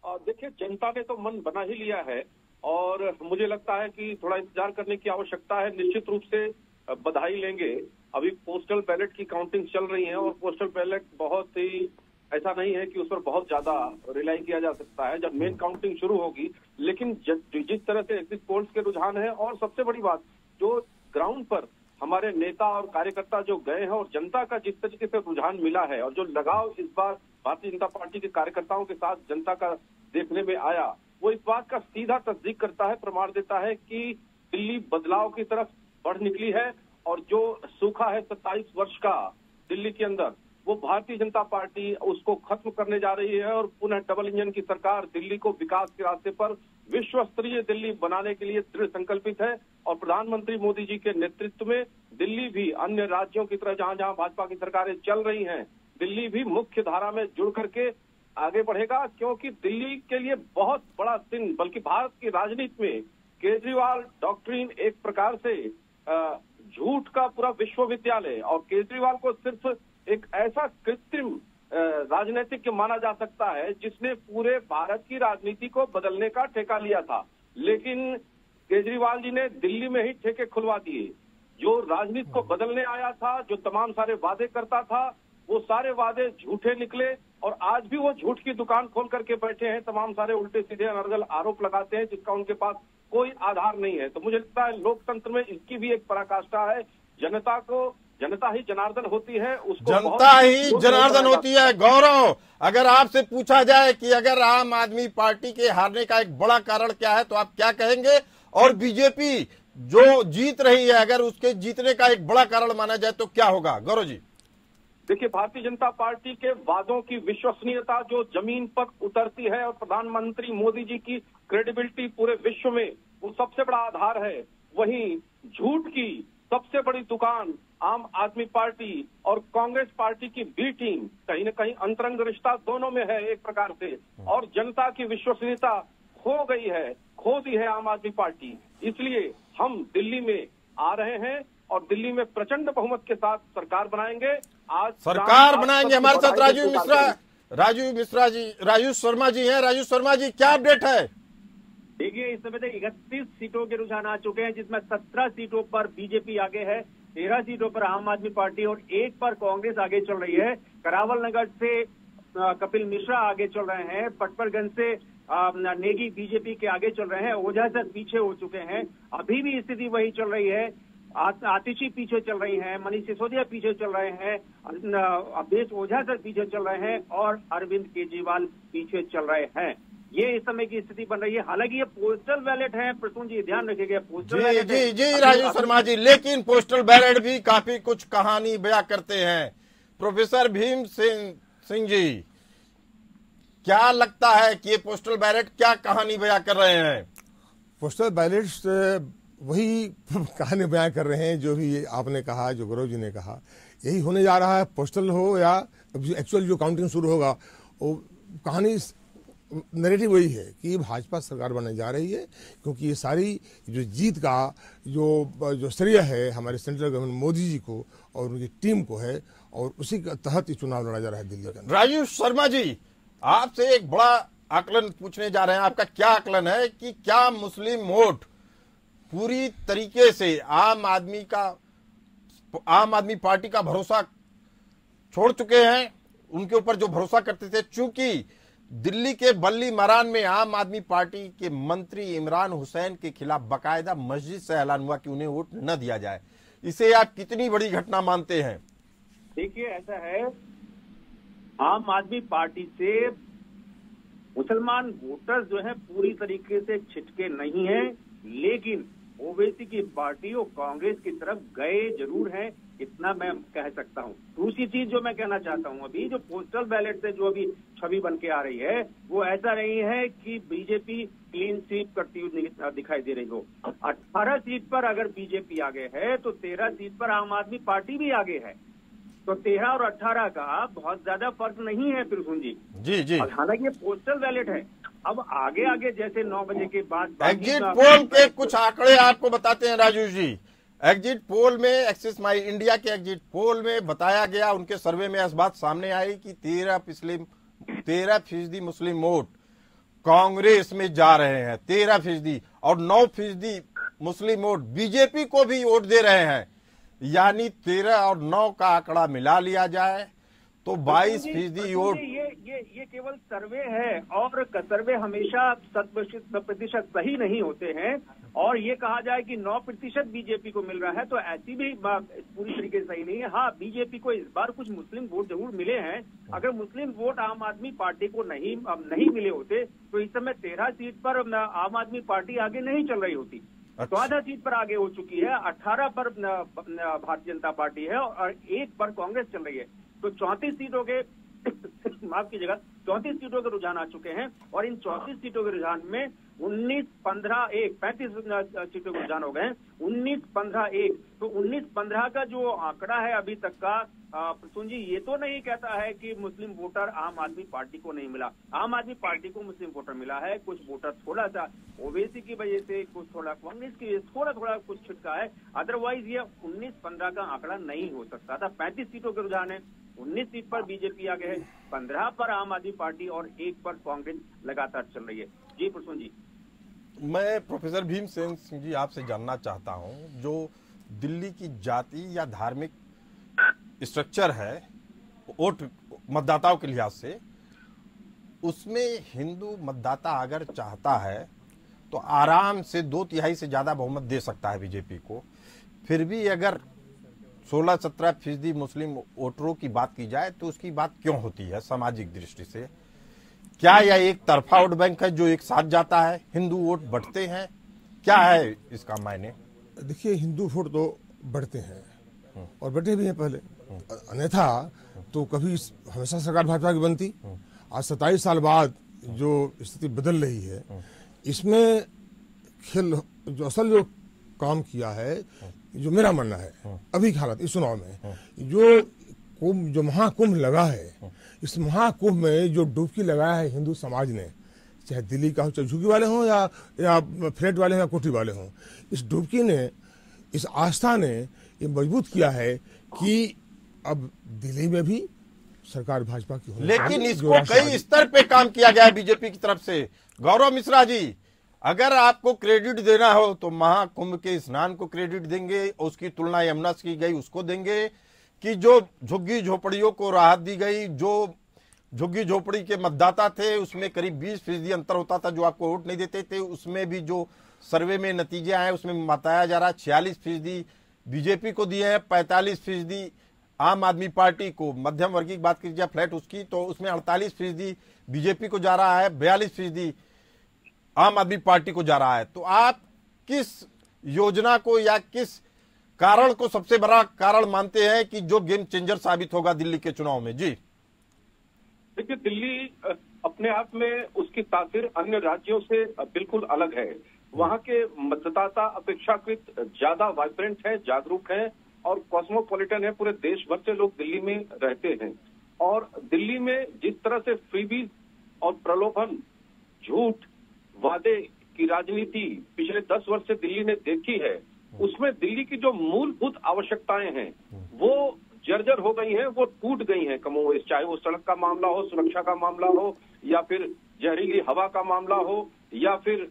देखिए, जनता ने तो मन बना ही लिया है और मुझे लगता है कि थोड़ा इंतजार करने की आवश्यकता है। निश्चित रूप से बधाई लेंगे। अभी पोस्टल बैलेट की काउंटिंग चल रही है और पोस्टल बैलेट बहुत ही ऐसा नहीं है कि उस पर बहुत ज्यादा रिलाई किया जा सकता है जब मेन काउंटिंग शुरू होगी। लेकिन जिस तरह से एग्जिट पोल्स के रुझान है, और सबसे बड़ी बात जो ग्राउंड पर हमारे नेता और कार्यकर्ता जो गए हैं और जनता का जिस तरीके से रुझान मिला है और जो लगाव इस बार भारतीय जनता पार्टी के कार्यकर्ताओं के साथ जनता का देखने में आया, वो इस बात का सीधा तस्दीक करता है, प्रमाण देता है कि दिल्ली बदलाव की तरफ बढ़ निकली है। और जो सूखा है 27 वर्ष का दिल्ली के अंदर, वो भारतीय जनता पार्टी उसको खत्म करने जा रही है और पुनः डबल इंजन की सरकार दिल्ली को विकास के रास्ते पर विश्व स्तरीय दिल्ली बनाने के लिए दृढ़ संकल्पित है। और प्रधानमंत्री मोदी जी के नेतृत्व में दिल्ली भी अन्य राज्यों की तरह जहां जहां भाजपा की सरकारें चल रही हैं, दिल्ली भी मुख्य धारा में जुड़ करके आगे बढ़ेगा। क्योंकि दिल्ली के लिए बहुत बड़ा दिन, बल्कि भारत की राजनीति में केजरीवाल डॉक्ट्रिन एक प्रकार से झूठ का पूरा विश्वविद्यालय, और केजरीवाल को सिर्फ एक ऐसा कृत्रिम राजनीतिक माना जा सकता है जिसने पूरे भारत की राजनीति को बदलने का ठेका लिया था। लेकिन केजरीवाल जी ने दिल्ली में ही ठेके खुलवा दिए। जो राजनीति को बदलने आया था, जो तमाम सारे वादे करता था, वो सारे वादे झूठे निकले और आज भी वो झूठ की दुकान खोल करके बैठे हैं। तमाम सारे उल्टे सीधे अनर्गल आरोप लगाते हैं जिसका उनके पास कोई आधार नहीं है। तो मुझे लगता है लोकतंत्र में इसकी भी एक पराकाष्ठा है। जनता ही जनार्दन होती है, उसको जनता ही जनार्दन होती है। गौरव, अगर आपसे पूछा जाए कि अगर आम आदमी पार्टी के हारने का एक बड़ा कारण क्या है तो आप क्या कहेंगे? और बीजेपी जो जीत रही है, अगर उसके जीतने का एक बड़ा कारण माना जाए तो क्या होगा? गौरव जी, देखिए, भारतीय जनता पार्टी के वादों की विश्वसनीयता जो जमीन पर उतरती है और प्रधानमंत्री मोदी जी की क्रेडिबिलिटी पूरे विश्व में वो सबसे बड़ा आधार है। वहीं झूठ की सबसे बड़ी दुकान आम आदमी पार्टी और कांग्रेस पार्टी की बी टीम, कहीं न कहीं अंतरंग रिश्ता दोनों में है एक प्रकार से। और जनता की विश्वसनीयता खो गई है, खो दी है आम आदमी पार्टी। इसलिए हम दिल्ली में आ रहे हैं और दिल्ली में प्रचंड बहुमत के साथ सरकार बनाएंगे। आज सरकार बनाएंगे। हमारे साथ राजू शर्मा जी हैं। राजू शर्मा जी, क्या अपडेट है? देखिए, इस समय तक 31 सीटों के रुझान आ चुके हैं, जिसमें 17 सीटों पर बीजेपी आगे है, 13 सीटों पर आम आदमी पार्टी और 1 पर कांग्रेस आगे चल रही है। करावल नगर से कपिल मिश्रा आगे चल रहे हैं, पटपरगंज से नेगी बीजेपी के आगे चल रहे हैं, ओझा सर पीछे हो चुके हैं। अभी भी स्थिति वही चल रही है। आतिशी पीछे चल रही हैं, मनीष सिसोदिया पीछे चल रहे हैं, अवधेश ओझा सर पीछे चल रहे हैं और अरविंद केजरीवाल पीछे चल रहे हैं। ये इस समय की स्थिति बन रही है। हालांकि ये पोस्टल बैलेट है, प्रसून जी ध्यान रखिएगा, पोस्टल बैलेट है। जी राजू शर्मा जी, लेकिन पोस्टल बैलेट भी काफी कुछ कहानी बयां करते हैं। प्रोफेसर भीम सिंह जी, क्या लगता है कि ये पोस्टल बैलेट क्या कहानी बयां कर रहे हैं? पोस्टल बैलेट वही कहानी बयां कर रहे हैं जो भी आपने कहा, जो गौरव जी ने कहा, यही होने जा रहा है। पोस्टल हो या एक्चुअल जो काउंटिंग शुरू होगा, वो कहानी नैरेटिव वही है कि भाजपा सरकार बनने जा रही है। क्योंकि ये सारी जो जीत का जो श्रेय है हमारे सेंट्रल गवर्नमेंट मोदी जी को और उनकी टीम को है, और उसी के तहत ये चुनाव लड़ा जा रहा है दिल्ली का। राजू शर्मा जी, आपसे एक बड़ा आकलन पूछने जा रहे हैं। आपका क्या आकलन है कि क्या मुस्लिम वोट पूरी तरीके से आम आदमी पार्टी का भरोसा छोड़ चुके हैं? उनके ऊपर जो भरोसा करते थे, चूंकि दिल्ली के बल्ली मरान में आम आदमी पार्टी के मंत्री इमरान हुसैन के खिलाफ बाकायदा मस्जिद से ऐलान हुआ कि उन्हें वोट न दिया जाए, इसे आप कितनी बड़ी घटना मानते हैं? देखिए, ऐसा है, आम आदमी पार्टी से मुसलमान वोटर्स जो है पूरी तरीके से छिटके नहीं है, लेकिन ओवैसी की पार्टी और कांग्रेस की तरफ गए जरूर हैं, इतना मैं कह सकता हूं। दूसरी चीज जो मैं कहना चाहता हूं, अभी जो पोस्टल बैलेट से जो अभी छवि बन के आ रही है, वो ऐसा नहीं है कि बीजेपी क्लीन स्वीप करती हुई दिखाई दे रही हो। 18 सीट पर अगर बीजेपी आगे है तो 13 सीट पर आम आदमी पार्टी भी आगे है। तो 13 और 18 का बहुत ज्यादा फर्क नहीं है प्रसून जी। जी। हालांकि ये पोस्टल बैलेट है। अब आगे जैसे 9 बजे के बाद एग्जिट पोल के कुछ आंकड़े आपको बताते हैं राजू जी। एग्जिट पोल में, एक्सिस माई इंडिया के एग्जिट पोल में बताया गया, उनके सर्वे में इस बात सामने आई कि 13% मुस्लिम वोट कांग्रेस में जा रहे हैं, 13%, और 9% मुस्लिम वोट बीजेपी को भी वोट दे रहे हैं। यानी 13 और 9 का आंकड़ा मिला लिया जाए तो 22% वोट। ये केवल सर्वे है और सर्वे हमेशा 100% सही नहीं होते हैं। और ये कहा जाए कि 9% बीजेपी को मिल रहा है तो ऐसी भी पूरी तरीके से सही नहीं है। हाँ, बीजेपी को इस बार कुछ मुस्लिम वोट जरूर मिले हैं। अगर मुस्लिम वोट आम आदमी पार्टी को नहीं मिले होते तो इस समय 13 सीट पर आम आदमी पार्टी आगे नहीं चल रही होती। 14 सीट पर आगे हो चुकी है, 18 पर भारतीय जनता पार्टी है और 1 पर कांग्रेस चल रही है। तो 34 सीटों के माफ कीजिएगा 34 सीटों के रुझान आ चुके हैं और इन 34 सीटों के रुझान में 19-15-1 35 सीटों के रुझान हो गए हैं। 19-15-1 तो 19-15 का जो आंकड़ा है अभी तक का प्रसून जी, ये तो नहीं कहता है कि मुस्लिम वोटर आम आदमी पार्टी को नहीं मिला। आम आदमी पार्टी को मुस्लिम वोटर मिला है। कुछ वोटर थोड़ा सा ओवैसी की वजह से, कुछ थोड़ा कांग्रेस की वजह से, थोड़ा कुछ छिटका है। अदरवाइज ये 19-15 का आंकड़ा नहीं हो सकता था। 35 सीटों के रुझान है, 19 सीट पर बीजेपी आगे है, 15 पर आम आदमी पार्टी और 1 पर कांग्रेस लगातार चल रही है। जी प्रसून जी, मैं प्रोफेसर भीमसेन सिंह जी आपसे जानना चाहता हूं, जो दिल्ली की जाति या धार्मिक स्ट्रक्चर है वोट मतदाताओं के लिहाज से, उसमें हिंदू मतदाता अगर चाहता है तो आराम से 2/3 से ज्यादा बहुमत दे सकता है बीजेपी को। फिर भी अगर 16-17% मुस्लिम वोटरों की बात की जाए तो उसकी बात क्यों होती है सामाजिक दृष्टि से? क्या यह एक तरफा वोट बैंक है जो एक साथ जाता है, हिंदू वोट बढ़ते हैं, क्या है इसका मायने? देखिए, हिंदू वोट तो बढ़ते हैं और बढ़े भी हैं पहले, अन्यथा तो कभी हमेशा सरकार भाजपा की बनती। आज 27 साल बाद जो स्थिति बदल रही है, इसमें जो असल जो काम किया है, जो मेरा मानना है अभी की हालत इस चुनाव में, जो महाकुंभ लगा है, इस महाकुंभ में जो डुबकी लगाया है हिंदू समाज ने, चाहे दिल्ली का हो, चाहे झुग्गी वाले हों या फ्लैट वाले हों या कोठी वाले हों, इस डुबकी ने, इस आस्था ने ये मजबूत किया है कि अब दिल्ली में भी सरकार भाजपा की होनी। लेकिन इसको कई स्तर पे काम किया गया है बीजेपी की तरफ से। गौरव मिश्रा जी, अगर आपको क्रेडिट देना हो तो महाकुंभ के स्नान को क्रेडिट देंगे, उसकी तुलना यमुना से की गई उसको देंगे, कि जो झुग्गी झोपड़ियों को राहत दी गई, जो झुग्गी झोपड़ी के मतदाता थे उसमें करीब 20% अंतर होता था जो आपको वोट नहीं देते थे, उसमें भी जो सर्वे में नतीजे आए उसमें बताया जा रहा है 46% बीजेपी को दिए हैं, 45% आम आदमी पार्टी को। मध्यम वर्ग की बात कीजिए फ्लैट उसकी, तो उसमें 48% बीजेपी को जा रहा है, 42% आम आदमी पार्टी को जा रहा है। तो आप किस योजना को या किस कारण को सबसे बड़ा कारण मानते हैं कि जो गेम चेंजर साबित होगा दिल्ली के चुनाव में? जी देखिए, दिल्ली अपने आप में उसकी तासीर अन्य राज्यों से बिल्कुल अलग है। वहाँ के मतदाता अपेक्षाकृत ज्यादा वाइब्रेंट है, जागरूक है और कॉस्मोपॉलिटन है। पूरे देश भर से लोग दिल्ली में रहते हैं और दिल्ली में जिस तरह से फ्रीबीज और प्रलोभन, झूठ, वादे की राजनीति पिछले 10 वर्ष से दिल्ली ने देखी है, उसमें दिल्ली की जो मूलभूत आवश्यकताएं हैं वो जर्जर हो गई हैं, वो टूट गई हैं कमोबेश। चाहे वो सड़क का मामला हो, सुरक्षा का मामला हो, या फिर जहरीली हवा का मामला हो, या फिर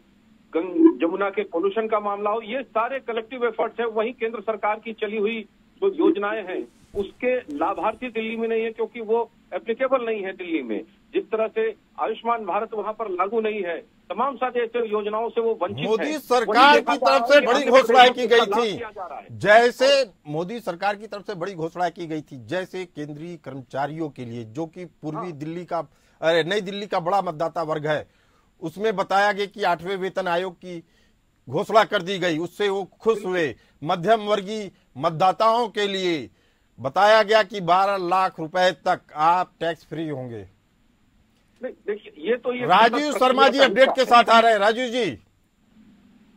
जमुना के पोल्यूशन का मामला हो, ये सारे कलेक्टिव एफर्ट्स है। वहीं केंद्र सरकार की चली हुई जो योजनाएं हैं उसके लाभार्थी दिल्ली में नहीं है क्योंकि वो एप्लीकेबल नहीं है दिल्ली में। जिस तरह से आयुष्मान भारत वहां पर लागू नहीं है, तमाम सारे ऐसे योजनाओं से वो वंचित है। मोदी सरकार की तरफ से बड़ी घोषणाएं की गई थी, जैसे मोदी सरकार की तरफ से बड़ी घोषणाएं की गई थी, जैसे केंद्रीय कर्मचारियों के लिए जो कि पूर्वी दिल्ली का, नई दिल्ली का बड़ा मतदाता वर्ग है, उसमें बताया गया कि 8वें वेतन आयोग की घोषणा कर दी गई, उससे वो खुश हुए। मध्यम वर्गीय मतदाताओं के लिए बताया गया कि 12 लाख रुपए तक आप टैक्स फ्री होंगे। देखिए, ये तो ये राजीव शर्मा जी अपडेट के साथ आ रहे हैं। राजीव जी,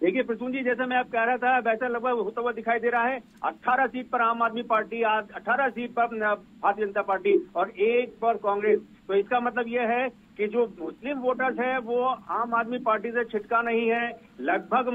देखिए प्रसून जी, जैसा मैं आप कह रहा था वैसा लगभग होता हुआ दिखाई दे रहा है। 18 सीट पर आम आदमी पार्टी, 18 सीट पर भारतीय जनता पार्टी और 1 पर कांग्रेस। तो इसका मतलब यह है कि जो मुस्लिम वोटर्स है वो आम आदमी पार्टी से छिटका नहीं है। लगभग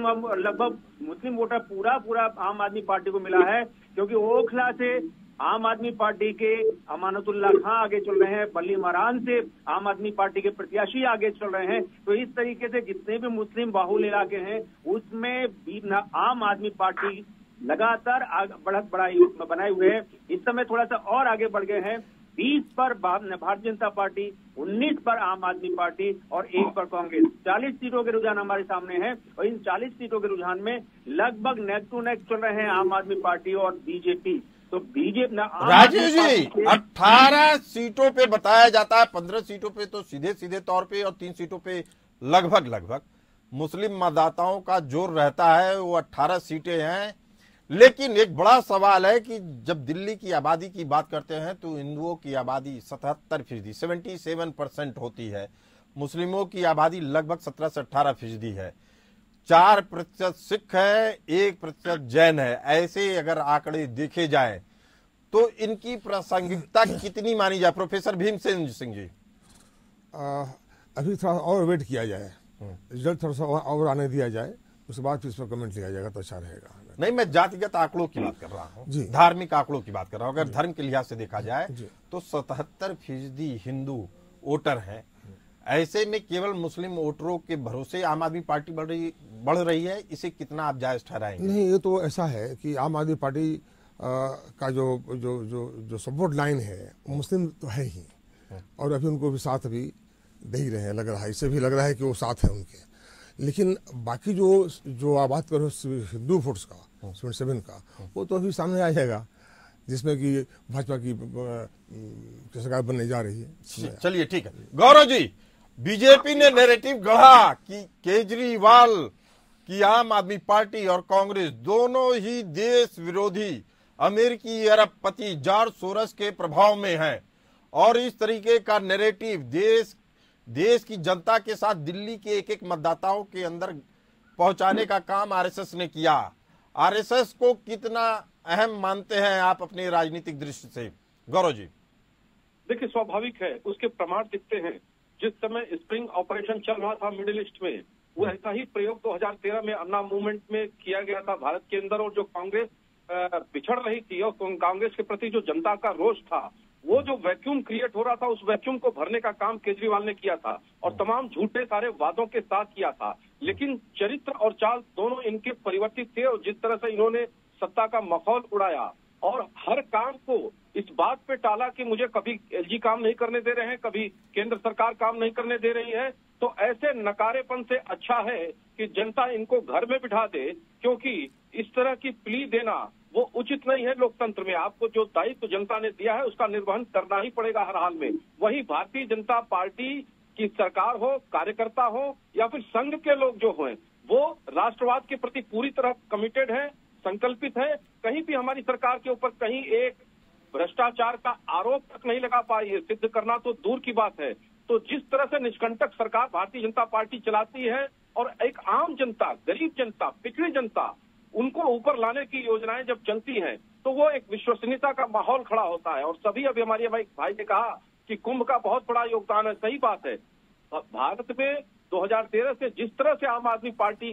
मुस्लिम वोटर पूरा आम आदमी पार्टी को मिला है, क्योंकि ओखला से आम आदमी पार्टी के अमानतुल्ला खां आगे चल रहे हैं, बल्ली मरान से आम आदमी पार्टी के प्रत्याशी आगे चल रहे हैं। तो इस तरीके से जितने भी मुस्लिम बाहुल इलाके हैं उसमें भी आम आदमी पार्टी लगातार बढ़त बनाए हुए हैं। इस समय थोड़ा सा और आगे बढ़ गए हैं। 20 पर भारतीय जनता पार्टी, 19 पर आम आदमी पार्टी और 1 पर कांग्रेस। 40 सीटों के रुझान हमारे सामने हैं और इन 40 सीटों के रुझान में लगभग नेक टू नेक चल रहे हैं आम आदमी पार्टी और बीजेपी। तो बीजेपी राजीव जी 18 सीटों पे बताया जाता है, 15 सीटों पे तो सीधे सीधे तौर पे और 3 सीटों पे लगभग मुस्लिम मतदाताओं का जोर रहता है, वो 18 सीटें हैं। लेकिन एक बड़ा सवाल है कि जब दिल्ली की आबादी की बात करते हैं तो हिंदुओं की आबादी 77%, 77% होती है, मुस्लिमों की आबादी लगभग 17 से 18% है, 4% सिख है, 1% जैन है। ऐसे अगर आंकड़े देखे जाए तो इनकी प्रासंगिकता कितनी मानी जाए? प्रोफेसर भीमसेन सिंह जी, अभी थोड़ा और वेट किया जाए, रिजल्ट थोड़ा सा और आने दिया जाए, उसके बाद फिर इस पर कमेंट लिया जाएगा तो अच्छा रहेगा। नहीं, मैं जातिगत आंकड़ों की बात कर रहा हूँ, धार्मिक आंकड़ों की बात कर रहा हूँ। अगर धर्म के लिहाज से देखा जाए तो 77% हिंदू वोटर हैं। ऐसे में केवल मुस्लिम वोटरों के भरोसे आम आदमी पार्टी बढ़ रही है, इसे कितना आप जायज ठहराएंगे? नहीं, ये तो ऐसा है कि आम आदमी पार्टी का जो सपोर्ट लाइन है मुस्लिम तो है ही, और अभी उनको भी साथ भी दे ही रहे हैं, लग रहा है, इससे भी लग रहा है कि वो साथ है उनके। लेकिन बाकी जो आप बात करो हिंदू वोट्स का 77 का, वो तो अभी सामने आ जाएगा, जिसमें कि भाजपा की सरकार बनने जा रही है। चलिए ठीक है गौरव जी, बीजेपी ने नैरेटिव गढ़ा कि केजरीवाल की आम आदमी पार्टी और कांग्रेस दोनों ही देश विरोधी अमेरिकी अरबपति जॉर्ज सोरस के प्रभाव में है, और इस तरीके का नैरेटिव देश की जनता के साथ दिल्ली के एक एक मतदाताओं के अंदर पहुंचाने का काम आरएसएस ने किया। आरएसएस को कितना अहम मानते हैं आप अपनी राजनीतिक दृष्टि से? गौरव जी, देखिए स्वाभाविक है, उसके प्रमाण दिखते हैं। जिस समय स्प्रिंग ऑपरेशन चल रहा था मिडिल ईस्ट में, वो ऐसा ही प्रयोग 2013 में अन्ना मूवमेंट में किया गया था भारत के अंदर, और जो कांग्रेस बिछड़ रही थी और कांग्रेस के प्रति जो जनता का रोष था, वो जो वैक्यूम क्रिएट हो रहा था, उस वैक्यूम को भरने का काम केजरीवाल ने किया था और तमाम झूठे सारे वादों के साथ किया था। लेकिन चरित्र और चाल दोनों इनके परिवर्तित थे, और जिस तरह से इन्होंने सत्ता का माहौल उड़ाया और हर काम को इस बात पे टाला कि मुझे कभी एलजी काम नहीं करने दे रहे हैं, कभी केंद्र सरकार काम नहीं करने दे रही है, तो ऐसे नकारेपन से अच्छा है कि जनता इनको घर में बिठा दे, क्योंकि इस तरह की प्ली देना वो उचित नहीं है लोकतंत्र में। आपको जो दायित्व जनता ने दिया है उसका निर्वहन करना ही पड़ेगा हर हाल में। वही भारतीय जनता पार्टी की सरकार हो, कार्यकर्ता हो या फिर संघ के लोग जो हैं, वो राष्ट्रवाद के प्रति पूरी तरह कमिटेड है, संकल्पित है। कहीं भी हमारी सरकार के ऊपर कहीं एक भ्रष्टाचार का आरोप तक नहीं लगा पाई है, सिद्ध करना तो दूर की बात है। तो जिस तरह से निष्कंटक सरकार भारतीय जनता पार्टी चलाती है और एक आम जनता, गरीब जनता, पिछड़ी जनता, उनको ऊपर लाने की योजनाएं जब चलती हैं, तो वो एक विश्वसनीयता का माहौल खड़ा होता है। और सभी अभी हमारे भाई ने कहा कि कुंभ का बहुत बड़ा योगदान है, सही बात है। भारत में 2013 से जिस तरह से आम आदमी पार्टी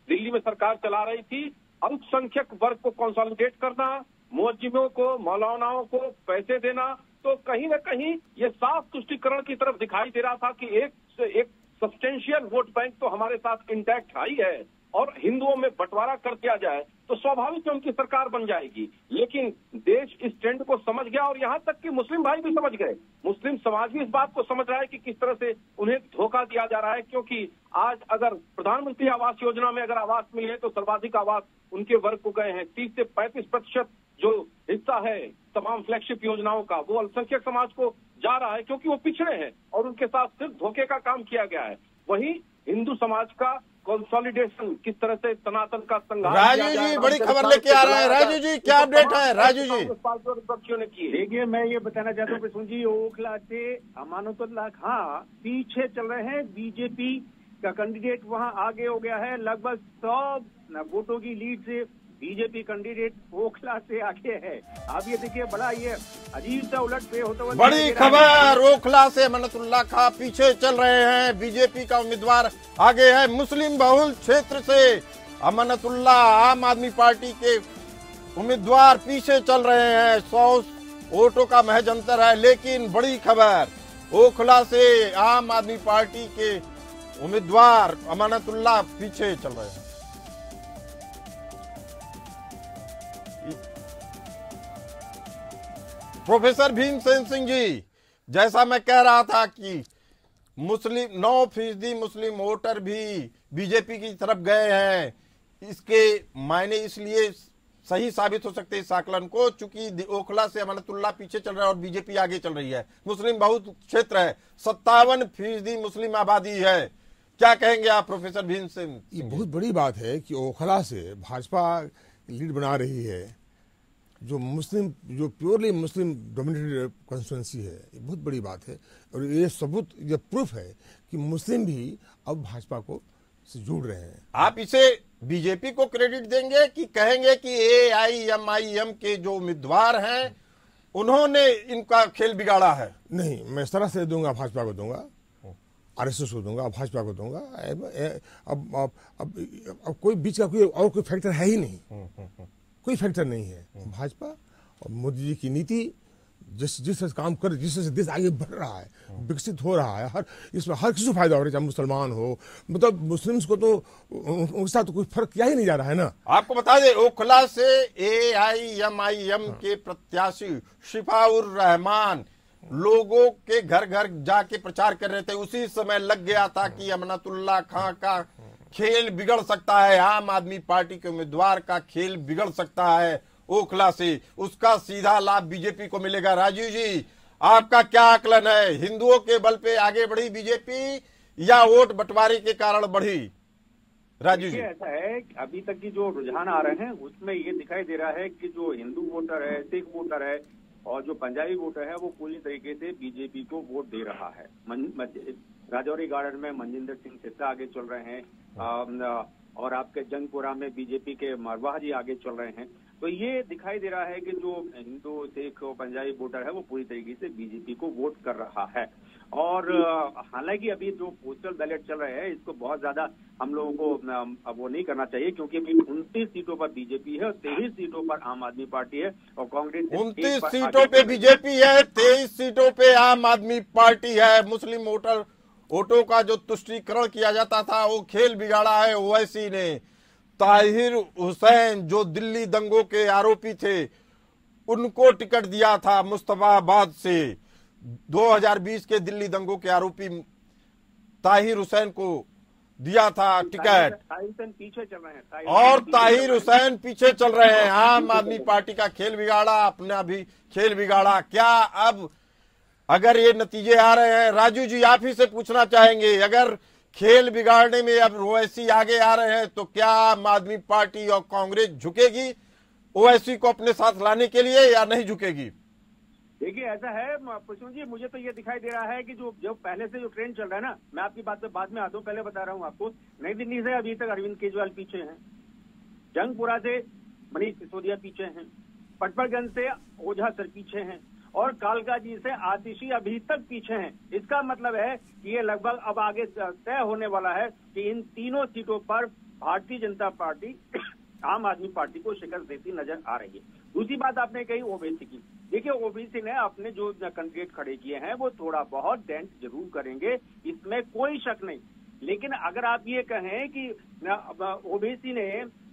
दिल्ली में सरकार चला रही थी, अल्पसंख्यक वर्ग को कंसोलिडेट करना, मुअज्जिमों को, मौलानाओं को पैसे देना, तो कहीं ना कहीं ये साफ तुष्टीकरण की तरफ दिखाई दे रहा था कि एक सब्सटेंशियल वोट बैंक तो हमारे साथ इंटैक्ट आई है, और हिंदुओं में बंटवारा कर दिया जाए तो स्वाभाविक उनकी सरकार बन जाएगी। लेकिन देश इस ट्रेंड को समझ गया, और यहाँ तक कि मुस्लिम भाई भी समझ गए, मुस्लिम समाज भी इस बात को समझ रहा है कि किस तरह से उन्हें धोखा दिया जा रहा है। क्योंकि आज अगर प्रधानमंत्री आवास योजना में अगर आवास मिले तो सर्वाधिक आवास उनके वर्ग को गए हैं। 30 से 35% जो हिस्सा है तमाम फ्लैगशिप योजनाओं का, वो अल्पसंख्यक समाज को जा रहा है, क्योंकि वो पिछड़े हैं और उनके साथ सिर्फ धोखे का काम किया गया है। वही हिंदू समाज का कंसोलिडेशन, किस तरह से सनातन का संघर्ष। राजू जी बड़ी खबर लेके आ रहे हैं। राजू जी क्या अपडेट है? राजू जी विपक्षियों ने की। देखिए, मैं ये बताना चाहता हूँ प्रसून जी, ओखला से अमानतुल्लाह खां पीछे चल रहे हैं। बीजेपी का कैंडिडेट वहां आगे हो गया है, लगभग 100 वोटों की लीड से बीजेपी कैंडिडेट ओखला से आगे है। आप ये देखिए, बड़ा ये अजीब सा उलट पे होता हुआ बड़ी खबर, ओखला से अमानतुल्लाह खां पीछे चल रहे हैं, बीजेपी का उम्मीदवार आगे है। मुस्लिम बहुल क्षेत्र से अमानतुल्लाह आम आदमी पार्टी के उम्मीदवार पीछे चल रहे हैं, 100 वोटों का महज अंतर है। लेकिन बड़ी खबर, ओखला से आम आदमी पार्टी के उम्मीदवार अमानतुल्लाह पीछे चल रहे हैं। प्रोफेसर भीमसेन सिंह जी, जैसा मैं कह रहा था कि मुस्लिम 9% मुस्लिम वोटर भी बीजेपी की तरफ गए हैं, इसके मायने इसलिए सही साबित हो सकते हैं इस आकलन को, चूंकि ओखला से अमानतुल्लाह पीछे चल रहा है और बीजेपी आगे चल रही है। मुस्लिम बहुत क्षेत्र है, 57% मुस्लिम आबादी है। क्या कहेंगे आप प्रोफेसर भीमसेन? ये बहुत बड़ी बात है कि ओखला से भाजपा लीड बना रही है, जो प्योरली मुस्लिम डोमिनेटेड कॉन्स्टिट्यूंसी है। ये बहुत बड़ी बात है और ये सबूत, ये प्रूफ है कि मुस्लिम भी अब भाजपा को से जुड़ रहे हैं। आप इसे बीजेपी को क्रेडिट देंगे कि कहेंगे कि AIMIM के जो उम्मीदवार हैं उन्होंने इनका खेल बिगाड़ा है? नहीं, मैं इस तरह से दूंगा, भाजपा को दूंगा, RSS को दूंगा, भाजपा को दूंगा। अब कोई बीच का कोई फैक्टर है ही नहीं, कोई फैक्टर नहीं है। भाजपा और मोदी जी की नीति जिस काम कर, जिससे देश आगे बढ़ रहा है, विकसित हो रहा है, इसमें हर किसी को फायदा हो रहा है, चाहे मुसलमान हो, मतलब मुस्लिम्स को तो उनके साथ तो कोई फर्क किया ही नहीं जा रहा है ना। आपको बता दें, ओखला से AIMIM के प्रत्याशी शिफाउर रहमान लोगों के घर घर जाके प्रचार कर रहे थे। उसी समय लग गया था कि अमनतुल्लाह खां का खेल बिगड़ सकता है, आम आदमी पार्टी के उम्मीदवार का खेल बिगड़ सकता है ओखला से, उसका सीधा लाभ बीजेपी को मिलेगा। राजीव जी, आपका क्या आकलन है? हिंदुओं के बल पे आगे बढ़ी बीजेपी या वोट बंटवारे के कारण बढ़ी? राजीव जी, ऐसा है कि अभी तक की जो रुझान आ रहे हैं उसमें ये दिखाई दे रहा है कि जो हिंदू वोटर है, सिख वोटर है और जो पंजाबी वोटर है वो पूरी तरीके से बीजेपी को वोट दे रहा है। राजौरी गार्डन में मनजिंदर सिंह सिद्धा आगे चल रहे हैं और आपके जंगपुरा में बीजेपी के मरवाह जी आगे चल रहे हैं। तो ये दिखाई दे रहा है कि जो हिंदू, सिख और पंजाबी वोटर है वो पूरी तरीके से बीजेपी को वोट कर रहा है। और हालांकि अभी जो पोस्टल बैलेट चल रहे हैं इसको बहुत ज्यादा हम लोगों को अब वो नहीं करना चाहिए, क्योंकि अभी 29 सीटों पर बीजेपी है और 23 सीटों पर आम आदमी पार्टी है और कांग्रेस 29 सीटों पे बीजेपी है, 23 सीटों पे आम आदमी पार्टी है। मुस्लिम वोटों का जो तुष्टीकरण किया जाता था वो खेल बिगाड़ा है ओवैसी ने। ताहिर हुसैन जो दिल्ली दंगों के आरोपी थे उनको टिकट दिया था मुस्तफाबाद से। 2020 के दिल्ली दंगों के आरोपी ताहिर हुसैन को दिया था टिकट, पीछे चल रहे हैं और ताहिर हुसैन पीछे चल रहे हैं। आम आदमी पार्टी का खेल बिगाड़ा, अपना भी खेल बिगाड़ा। क्या अब अगर ये नतीजे आ रहे हैं, राजू जी आप ही से पूछना चाहेंगे, अगर खेल बिगाड़ने में अब ओवैसी आगे आ रहे हैं तो क्या आम आदमी पार्टी और कांग्रेस झुकेगी ओवैसी को अपने साथ लाने के लिए या नहीं झुकेगी? देखिए ऐसा है पुष्पम जी, मुझे तो ये दिखाई दे रहा है कि जो पहले से जो ट्रेंड चल रहा है ना, मैं आपकी बात पे बाद में आता हूँ, पहले बता रहा हूँ आपको। नई दिल्ली से अभी तक अरविंद केजरीवाल पीछे हैं, जंगपुरा से मनीष सिसोदिया पीछे हैं, पटपरगंज से ओझा सर पीछे हैं और कालकाजी से आतिशी अभी तक पीछे हैं। इसका मतलब है कि ये लगभग अब आगे तय होने वाला है कि इन तीनों सीटों पर भारतीय जनता पार्टी आम आदमी पार्टी को शिकस्त देती नजर आ रही है। दूसरी बात आपने कही ओबीसी की। देखिए ओबीसी ने अपने जो कैंडिडेट खड़े किए हैं वो थोड़ा बहुत डेंट जरूर करेंगे, इसमें कोई शक नहीं। लेकिन अगर आप ये कहें कि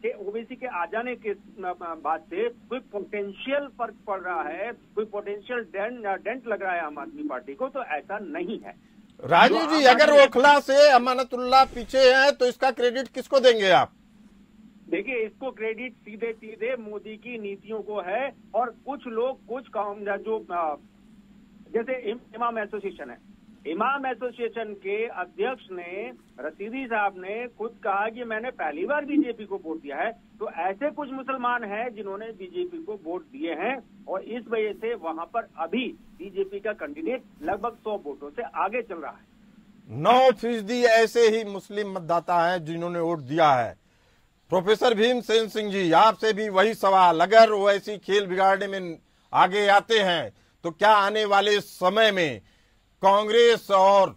ओबीसी के आ जाने के बाद से कोई पोटेंशियल फर्क पड़ रहा है, कोई पोटेंशियल डेंट लग रहा है आम आदमी पार्टी को, तो ऐसा नहीं है। राजीव जी, अगर ओखला से अमानतुल्लाह पीछे है तो इसका क्रेडिट किसको देंगे आप? देखिए इसको क्रेडिट सीधे सीधे मोदी की नीतियों को है और कुछ लोग कुछ काम जो जैसे इमाम एसोसिएशन है, इमाम एसोसिएशन के अध्यक्ष ने रशीदी साहब ने खुद कहा कि मैंने पहली बार बीजेपी को वोट दिया है। तो ऐसे कुछ मुसलमान हैं जिन्होंने बीजेपी को वोट दिए हैं और इस वजह से वहां पर अभी बीजेपी का कैंडिडेट लगभग 100 वोटों से आगे चल रहा है। 9% ऐसे ही मुस्लिम मतदाता हैं जिन्होंने वोट दिया है। प्रोफेसर भीमसेन सिंह जी, आपसे भी वही सवाल, अगर वो ऐसी खेल बिगाड़ने में आगे आते हैं तो क्या आने वाले समय में कांग्रेस और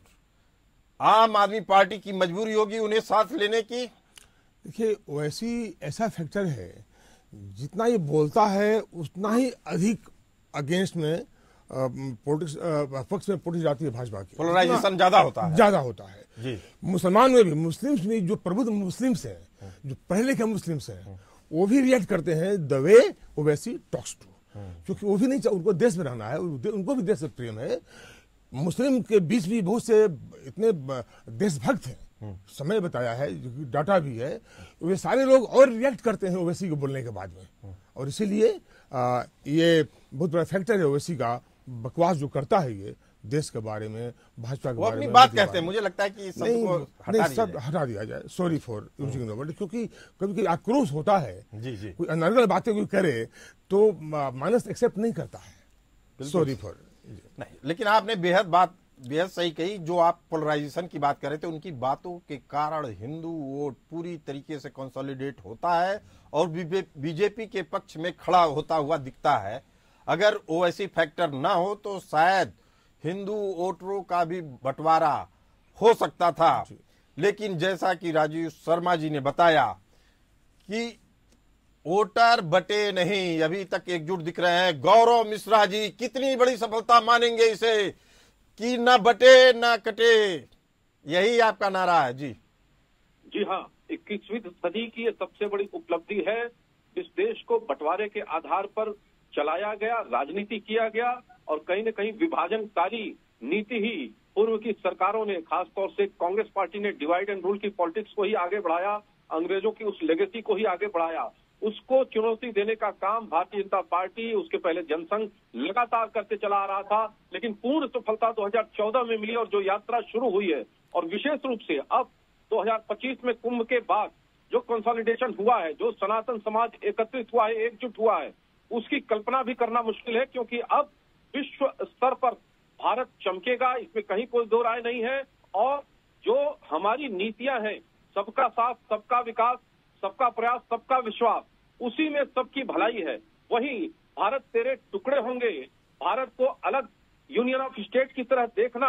आम आदमी पार्टी की मजबूरी होगी उन्हें साथ लेने की? देखिए वैसी ऐसा फैक्टर है, जितना ये बोलता है उतना ही अधिक अगेंस्ट में पॉलिटिक्स पक्ष में पॉलिटिक्स जाती है भाजपा की। पोलराइजेशन ज्यादा होता है जी। मुसलमान में भी, मुस्लिम्स में जो प्रबुद्ध मुस्लिम्स हैं, जो पढ़े लिखे मुस्लिम्स हैं, वो भी रिएक्ट करते हैं the way Owaisi talks too. क्योंकि वो भी नहीं उनको देश में रहना है, उनको भी देश से प्रेम है। मुस्लिम के बीच भी बहुत से इतने देशभक्त हैं, समय बताया है, डाटा भी है, वे सारे लोग और रिएक्ट करते हैं ओवैसी को बोलने के बाद में, और इसीलिए ये बहुत बड़ा फैक्टर है ओवैसी का बकवास जो करता है ये देश के बारे में, भाजपा के बारे में। अपनी बात कहते हैं, मुझे लगता है कि सब हटा दिया जाए। Sorry for using the word, क्योंकि कभी कभी आक्रोश होता है, जी जी, कोई अनर्गल बातें कोई करे तो मानस एक्सेप्ट नहीं करता है। सॉरी फॉर नहीं, लेकिन आपने बेहद सही कही। जो आप पोलराइजेशन की बात कर रहे थे, उनकी बातों के कारण हिंदू वोट पूरी तरीके से कंसोलिडेट होता है और बीजेपी के पक्ष में खड़ा होता हुआ दिखता है। अगर ओवैसी फैक्टर ना हो तो शायद हिंदू वोटरों का भी बंटवारा हो सकता था, लेकिन जैसा कि राजीव शर्मा जी ने बताया कि वोटर बटे नहीं, अभी तक एकजुट दिख रहे हैं। गौरव मिश्रा जी, कितनी बड़ी सफलता मानेंगे इसे कि न बटे न कटे, यही आपका नारा है? जी जी हाँ, 21वीं सदी की ये सबसे बड़ी उपलब्धि है। इस देश को बंटवारे के आधार पर चलाया गया, राजनीति किया गया, और कहीं न कहीं विभाजनकारी नीति ही पूर्व की सरकारों ने, खासतौर से कांग्रेस पार्टी ने डिवाइड एंड रूल की पॉलिटिक्स को ही आगे बढ़ाया, अंग्रेजों की उस लेगेसी को ही आगे बढ़ाया। उसको चुनौती देने का काम भारतीय जनता पार्टी, उसके पहले जनसंघ लगातार करते चला आ रहा था, लेकिन पूर्ण सफलता 2014 में मिली और जो यात्रा शुरू हुई है, और विशेष रूप से अब 2025 में कुंभ के बाद जो कंसोलिडेशन हुआ है, जो सनातन समाज एकत्रित हुआ है, एकजुट हुआ है, उसकी कल्पना भी करना मुश्किल है, क्योंकि अब विश्व स्तर पर भारत चमकेगा, इसमें कहीं कोई दो राय नहीं है। और जो हमारी नीतियां हैं, सबका साथ, सबका विकास, सबका प्रयास, सबका विश्वास, उसी में सबकी भलाई है। वहीं भारत तेरे टुकड़े होंगे, भारत को अलग यूनियन ऑफ स्टेट की तरह देखना,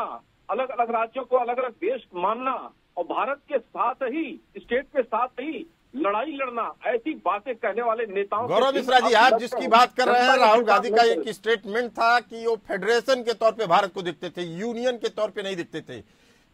अलग अलग राज्यों को अलग अलग देश मानना, और भारत के साथ ही, स्टेट के साथ ही लड़ाई लड़ना, ऐसी बातें कहने वाले नेताओं। गौरव मिश्रा जी, आप जिसकी बात कर रहे हैं, राहुल गांधी का एक स्टेटमेंट था कि वो फेडरेशन के तौर पे भारत को दिखते थे, यूनियन के तौर पे नहीं दिखते थे।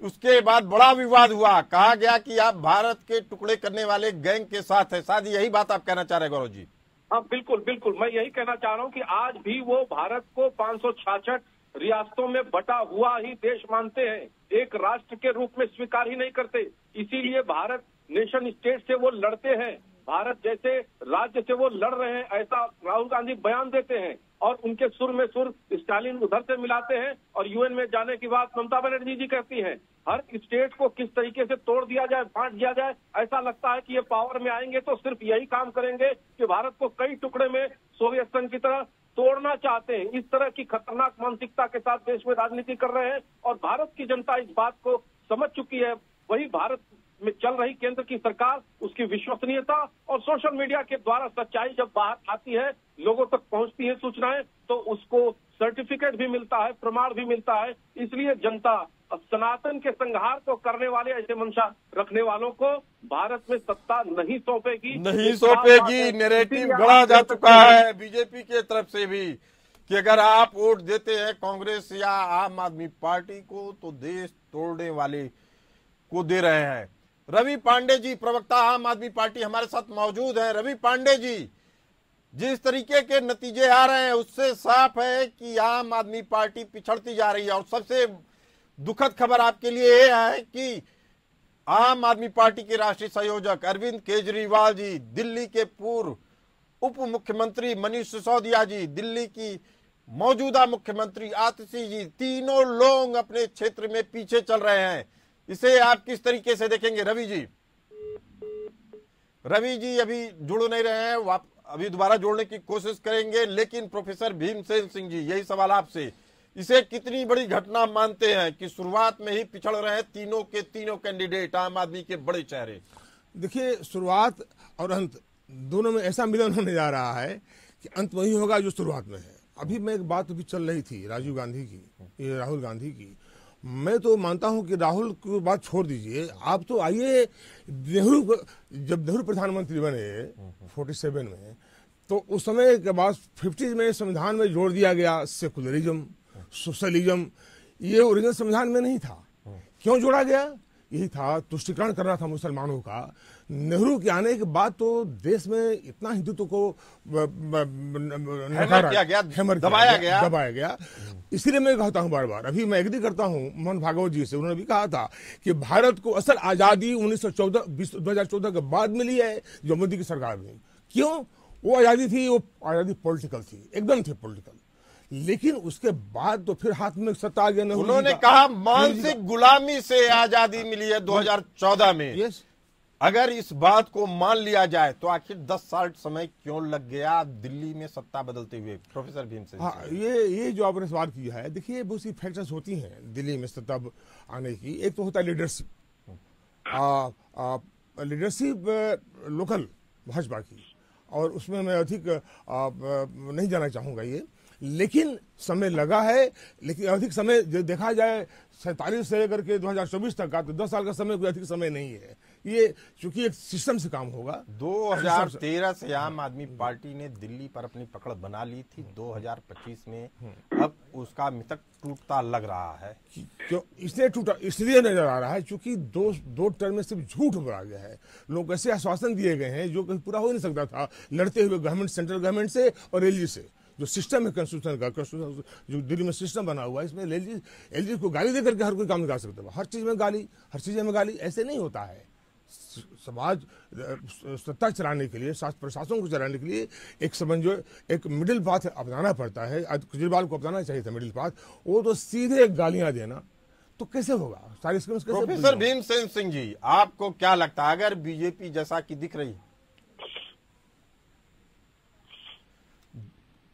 उसके बाद बड़ा विवाद हुआ, कहा गया कि आप भारत के टुकड़े करने वाले गैंग के साथ है। शायद यही बात आप कहना चाह रहे हैं गौरव जी? हाँ, बिल्कुल बिल्कुल, मैं यही कहना चाह रहा हूँ कि आज भी वो भारत को 566 रियासतों में बटा हुआ ही देश मानते हैं, एक राष्ट्र के रूप में स्वीकार ही नहीं करते। इसीलिए भारत नेशन स्टेट से वो लड़ते हैं, भारत जैसे राज्य से वो लड़ रहे हैं, ऐसा राहुल गांधी बयान देते हैं, और उनके सुर में सुर स्टालिन उधर से मिलाते हैं। और यूएन में जाने की बात ममता बनर्जी जी कहती हैं। हर स्टेट को किस तरीके से तोड़ दिया जाए, बांट दिया जाए, ऐसा लगता है कि ये पावर में आएंगे तो सिर्फ यही काम करेंगे कि भारत को कई टुकड़े में सोवियत संघ की तरह तोड़ना चाहते हैं। इस तरह की खतरनाक मानसिकता के साथ देश में राजनीति कर रहे हैं, और भारत की जनता इस बात को समझ चुकी है। वही भारत में चल रही केंद्र की सरकार, उसकी विश्वसनीयता और सोशल मीडिया के द्वारा सच्चाई जब बाहर आती है, लोगों तक पहुंचती है सूचनाएं, तो उसको सर्टिफिकेट भी मिलता है, प्रमाण भी मिलता है। इसलिए जनता सनातन के संहार को करने वाले ऐसे मंशा रखने वालों को भारत में सत्ता नहीं सौंपेगी, नहीं सौंपेगी। नैरेटिव गढ़ा जा चुका है बीजेपी के तरफ से भी कि अगर आप वोट देते हैं कांग्रेस या आम आदमी पार्टी को तो देश तोड़ने वाले को दे रहे हैं। रवि पांडे जी, प्रवक्ता आम आदमी पार्टी, हमारे साथ मौजूद हैं। रवि पांडे जी, जिस तरीके के नतीजे आ रहे हैं उससे साफ है कि आम आदमी पार्टी पिछड़ती जा रही है, और सबसे दुखद खबर आपके लिए यह है कि आम आदमी पार्टी के राष्ट्रीय संयोजक अरविंद केजरीवाल जी, दिल्ली के पूर्व उप मुख्यमंत्री मनीष सिसोदिया जी, दिल्ली की मौजूदा मुख्यमंत्री आतिशी जी, तीनों लोग अपने क्षेत्र में पीछे चल रहे हैं। इसे आप किस तरीके से देखेंगे? रवि जी अभी जुड़ नहीं रहे हैं, अभी दोबारा जोड़ने की कोशिश करेंगे, लेकिन प्रोफेसर भीमसेन सिंह जी, यही सवाल आपसे, इसे कितनी बड़ी घटना मानते हैं कि शुरुआत में ही पिछड़ रहे हैं तीनों के तीनों कैंडिडेट, आम आदमी के बड़े चेहरे? देखिए, शुरुआत और अंत दोनों में ऐसा मिलन होने जा रहा है कि अंत वही होगा जो शुरुआत में है। अभी मैं एक बात अभी चल रही थी राहुल गांधी की, मैं तो मानता हूं कि राहुल की बात छोड़ दीजिए, आप तो आइए, जब नेहरू प्रधानमंत्री बने 47 में, तो उस समय के बाद 50 में संविधान में जोड़ दिया गया सेकुलरिज्म, सोशलिज्म। ये ओरिजिनल संविधान में नहीं था। क्यों जोड़ा गया? यही था, तुष्टिकरण करना था मुसलमानों का, नेहरू के आने के बाद तो देश में इतना हिंदुत्व को दबाया गया। इसलिए मैं कहता हूं बार बार, अभी मैं एग्री करता हूं मोहन भागवत जी से, उन्होंने भी कहा था कि भारत को असल आजादी 2014 के बाद मिली है, जो मोदी की सरकार में। क्यों? वो आजादी थी, वो आजादी पॉलिटिकल थी, एकदम थी पॉलिटिकल। लेकिन उसके बाद तो फिर हाथ में सत्ता आ गया। उन्होंने कहा मानसिक गुलामी से आजादी मिली है 2014 में। यस, अगर इस बात को मान लिया जाए तो आखिर 10 साल समय क्यों लग गया दिल्ली में सत्ता बदलते हुए? प्रोफेसर भीमसेन। हाँ, ये जो आपने सवाल किया है, देखिए बहुत सी फैक्टर्स होती हैं दिल्ली में सत्ता आने की। एक तो होता है लीडरशिप, लोकल भाजपा की, और उसमें मैं अधिक नहीं जाना चाहूंगा ये, लेकिन समय लगा है। लेकिन अधिक समय देखा जाए 47 से लेकर के 2024 तक का, तो 10 साल का समय कोई अधिक समय नहीं है। ये चूंकि एक सिस्टम से काम होगा। 2013 से आम आदमी पार्टी ने दिल्ली पर अपनी पकड़ बना ली थी। 2025 में अब उसका मिथक टूटता लग रहा है। क्यों इसलिए टूटा? इसलिए नजर आ रहा है चूंकि दो टर्म में सिर्फ झूठ बोला गया है। लोग ऐसे आश्वासन दिए गए हैं जो कभी पूरा हो नहीं सकता था, लड़ते हुए गवर्नमेंट, सेंट्रल गवर्नमेंट से और एलजी से। जो सिस्टम है कॉन्स्टिट्यूशन जो दिल्ली में सिस्टम बना हुआ है, इसमें एलजी को गाली देकर के हर कोई काम निकाल सकता है। हर चीज में गाली, हर चीज में गाली, ऐसे नहीं होता है। समाज सत्ता चलाने के लिए, शासन प्रशासन को चलाने के लिए एक मिडिल पाथ अपनाना पड़ता है। केजरीवाल को अपनाना चाहिए था मिडिल पाथ। वो तो सीधे गालियां देना, तो कैसे होगा? सारी स्कीम्स कैसे? प्रोफेसर भीमसेन सिंह जी, आपको क्या लगता है अगर बीजेपी जैसा कि दिख रही,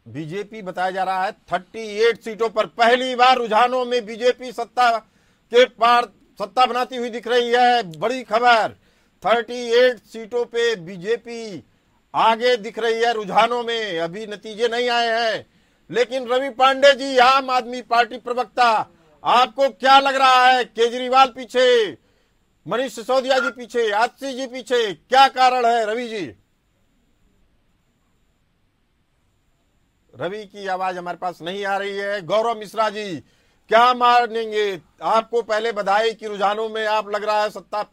बीजेपी बताया जा रहा है 38 सीटों पर पहली बार रुझानों में बीजेपी सत्ता के पार सत्ता बनाती हुई दिख रही है। बड़ी खबर, 38 सीटों पे बीजेपी आगे दिख रही है रुझानों में। अभी नतीजे नहीं आए हैं, लेकिन रवि पांडे जी, आम आदमी पार्टी प्रवक्ता, आपको क्या लग रहा है? केजरीवाल पीछे, मनीष सिसोदिया जी पीछे, आतिशी जी पीछे, क्या कारण है? रवि जी, रवि की आवाज हमारे पास नहीं आ रही है। गौरव मिश्रा जी, क्या मानेंगे? आपको पहले बधाई कि रुझानों में आप लग रहा है सत्ता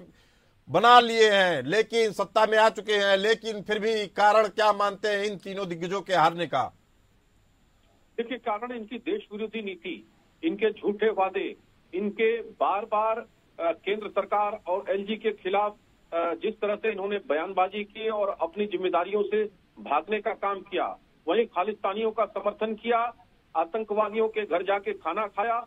बना लिए हैं, लेकिन सत्ता में आ चुके हैं, लेकिन फिर भी कारण क्या मानते हैं इन तीनों दिग्गजों के हारने का? देखिए, कारण इनकी देश विरोधी नीति, इनके झूठे वादे, इनके बार बार केंद्र सरकार और एलजी के खिलाफ जिस तरह से इन्होंने बयानबाजी की और अपनी जिम्मेदारियों से भागने का काम किया। वहीं खालिस्तानियों का समर्थन किया, आतंकवादियों के घर जाके खाना खाया,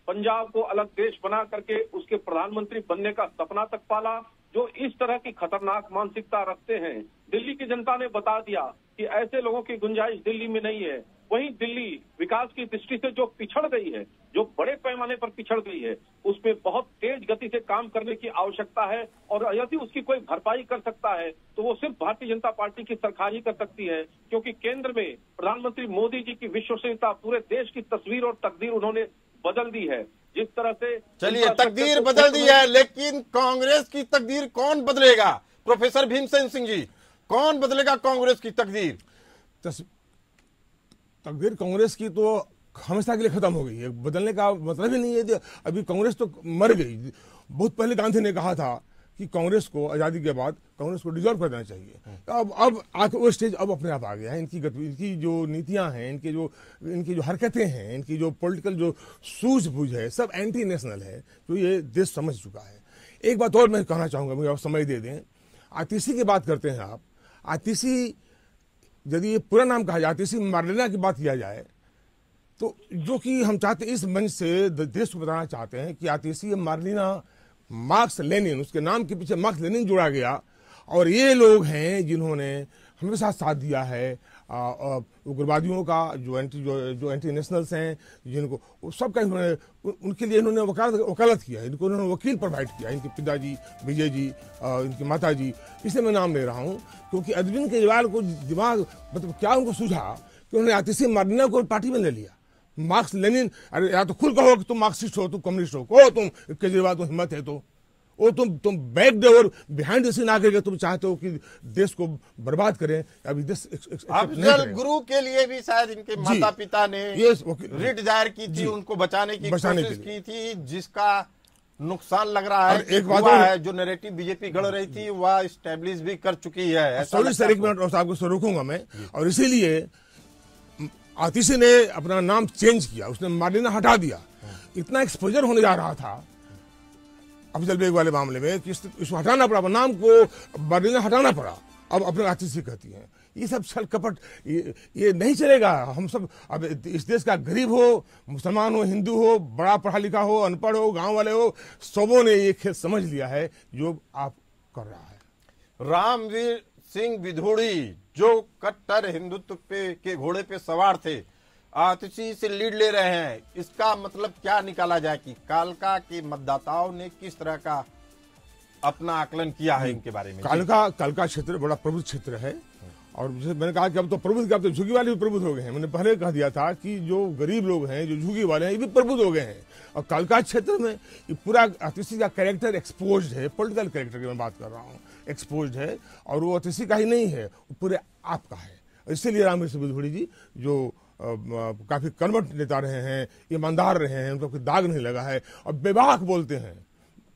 पंजाब को अलग देश बना करके उसके प्रधानमंत्री बनने का सपना तक पाला। जो इस तरह की खतरनाक मानसिकता रखते हैं, दिल्ली की जनता ने बता दिया कि ऐसे लोगों की गुंजाइश दिल्ली में नहीं है। वहीं दिल्ली विकास की दृष्टि से जो पिछड़ गई है, जो बड़े पैमाने पर पिछड़ गई है, उसमें बहुत तेज गति से काम करने की आवश्यकता है। और यदि उसकी कोई भरपाई कर सकता है तो वो सिर्फ भारतीय जनता पार्टी की सरकार ही कर सकती है, क्योंकि केंद्र में प्रधानमंत्री मोदी जी की विश्वसनीयता, पूरे देश की तस्वीर और तकदीर उन्होंने बदल दी है। जिस तरह से, चलिए, तकदीर बदल दी है, लेकिन कांग्रेस की तकदीर कौन बदलेगा? प्रोफेसर भीमसेन सिंह जी, कौन बदलेगा कांग्रेस की तकदीर? तकदीर कांग्रेस की तो हमेशा के लिए खत्म हो गई है। बदलने का मतलब ही नहीं है। अभी कांग्रेस तो मर गई। बहुत पहले गांधी ने कहा था कि कांग्रेस को आजादी के बाद कांग्रेस को डिसॉल्व कर देना चाहिए। अब वो स्टेज अब अपने आप आ गया है। इनकी जो नीतियां हैं, इनकी जो हरकतें हैं, इनकी जो पॉलिटिकल जो सूझबूझ है, सब एंटी नेशनल है, जो ये देश समझ चुका है। एक बात और मैं कहना चाहूंगा, मुझे आप समय दे दें। आतिशी की बात करते हैं आप। आतिशी, यदि ये पूरा नाम कहा जाए, आतिशी मार्लेना की बात किया जाए, तो जो कि हम चाहते, इस मंच से देश को बताना चाहते हैं कि आतिशी मार्लेना, मार्क्स लेनिन, उसके नाम के पीछे मार्क्स लेनिन जोड़ा गया। और ये लोग हैं जिन्होंने हमेशा साथ दिया है उग्रवादियों का, जो एंटी नेशनल्स हैं, जिनको सबका उनके लिए इन्होंने वकालत किया है। इनको उन्होंने वकील प्रोवाइड किया। इनके पिताजी विजय जी, इनकी माता जी, इसलिए मैं नाम ले रहा हूँ, क्योंकि अरविंद केजरीवाल को दिमाग, मतलब क्या उनको सूझा कि उन्होंने आतिशी मार्लेना को पार्टी में ले लिया। मार्क्स लेनिन, अरे या तो खुद कहो कि तुम मार्क्सिस्ट हो, तुम कम्युनिस्ट हो, कहो तुम केजरीवाल, तुम हिम्मत है तो वो तुम back door behind the scene आके तुम चाहते हो कि देश को बर्बाद करें। अभी देश अफजल गुरु के लिए भी शायद इनके माता पिता ने रिट दायर की थी, उनको बचाने की कोशिश की थी, जिसका नुकसान लग रहा है। एक बात हुआ और है, जो नैरेटिव बीजेपी गढ़ रही थी वह स्टैब्लिश भी कर चुकी है। ऐसा सॉरी सर, एक मिनट और साहब को रोकूंगा मैं। और इसीलिए आतिशी ने अपना नाम चेंज किया, उसने मार्लिना हटा दिया। इतना एक्सपोजर होने जा रहा था अफजल बेग वाले मामले में कि इसको हटाना पड़ा, नाम को मार्लिना हटाना पड़ा। अब अपने आतिशी कहती हैं। ये सब छल कपट ये नहीं चलेगा। हम सब अब इस देश का गरीब हो, मुसलमान हो, हिंदू हो, बड़ा पढ़ा लिखा हो, अनपढ़ हो, गांव वाले हो, सबों ने ये खेल समझ लिया है जो आप कर रहा है। रामवीर सिंह विधोड़ी जो कट्टर हिंदुत्व के घोड़े पे सवार थे, आतिशी से लीड ले रहे हैं। इसका मतलब क्या निकाला जाए कि कालका के मतदाताओं ने किस तरह का अपना आकलन किया है इनके बारे में? कालका क्षेत्र बड़ा प्रबुद्ध क्षेत्र है। और जैसे मैंने कहा कि अब तो प्रबुद्ध, अब तो झुग्गी वाले भी प्रबुद्ध हो गए हैं। मैंने पहले कह दिया था कि जो गरीब लोग हैं, जो झुग्गी वाले हैं, ये भी प्रबुद्ध हो गए हैं। और कालका क्षेत्र में ये पूरा आतिशी का कैरेक्टर एक्सपोज्ड है, पॉलिटिकल कैरेक्टर की मैं बात कर रहा हूँ, एक्सपोज्ड है। और वो आतिशी का ही नहीं है, वो पूरे आपका है। इसीलिए रामवीर सिंह विधोड़ी जी जो काफी कर्मठ नेता रहे हैं, ईमानदार रहे हैं, उनको कोई दाग नहीं लगा है और बेबाक बोलते हैं।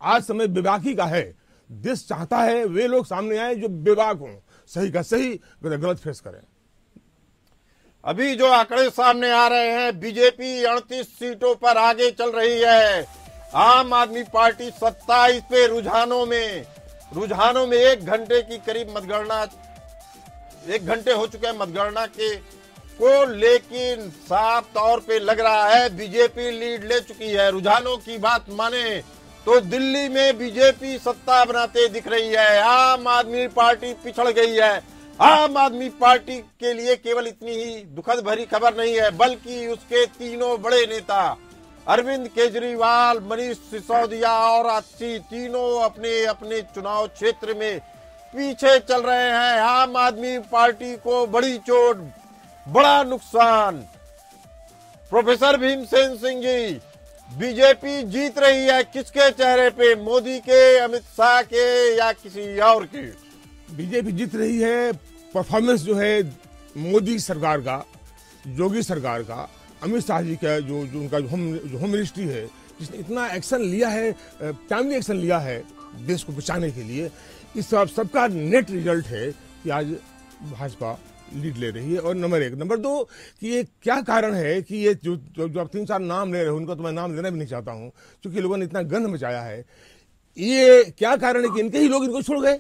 आज समय बेबाकी का है। देश चाहता है वे लोग सामने आए जो बेबाक हों, सही का सही, गलत फेस करें। अभी जो आंकड़े सामने आ रहे हैं, बीजेपी 38 सीटों पर आगे चल रही है। आम आदमी पार्टी 27 पे। रुझानों में 1 घंटे की करीब मतगणना, 1 घंटे हो चुके हैं मतगणना के को, लेकिन साफ तौर पे लग रहा है बीजेपी लीड ले चुकी है। रुझानों की बात माने तो दिल्ली में बीजेपी सत्ता बनाते दिख रही है। आम आदमी पार्टी पिछड़ गई है। आम आदमी पार्टी के लिए केवल इतनी ही दुखद भरी खबर नहीं है, बल्कि उसके तीनों बड़े नेता अरविंद केजरीवाल, मनीष सिसोदिया और आतिशी तीनों अपने अपने चुनाव क्षेत्र में पीछे चल रहे हैं। आम आदमी पार्टी को बड़ी चोट, बड़ा नुकसान। प्रोफेसर भीमसेन सिंह जी, बीजेपी जीत रही है किसके चेहरे पे? मोदी के, अमित शाह के या किसी और के? बीजेपी जीत रही है परफॉर्मेंस जो है मोदी सरकार का, योगी सरकार का, अमित शाह जी का, जो उनका होम मिनिस्ट्री है, जिसने इतना एक्शन लिया है, टाइमली एक्शन लिया है देश को बचाने के लिए। इस सबका नेट रिजल्ट है कि आज भाजपा लीड ले रही है। और नंबर 1, नंबर 2 कि ये क्या कारण है कि ये जो आप 3-4 नाम ले रहे हो, उनका तो मैं नाम लेना भी नहीं चाहता हूं, क्योंकि लोगों ने इतना गंध मचाया है। ये क्या कारण है कि इनके ही लोग इनको छोड़ गए?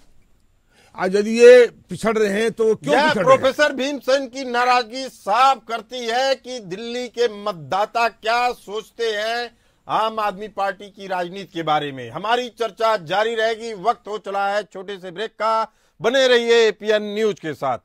आज यदि ये पिछड़ रहे हैं तो क्यों पिछड़ रहे हैं? प्रोफेसर भीमसेन की नाराजगी साफ करती है कि दिल्ली के मतदाता क्या सोचते हैं आम आदमी पार्टी की राजनीति के बारे में। हमारी चर्चा जारी रहेगी। वक्त हो चला है छोटे से ब्रेक का। बने रहिए एपीएन न्यूज के साथ।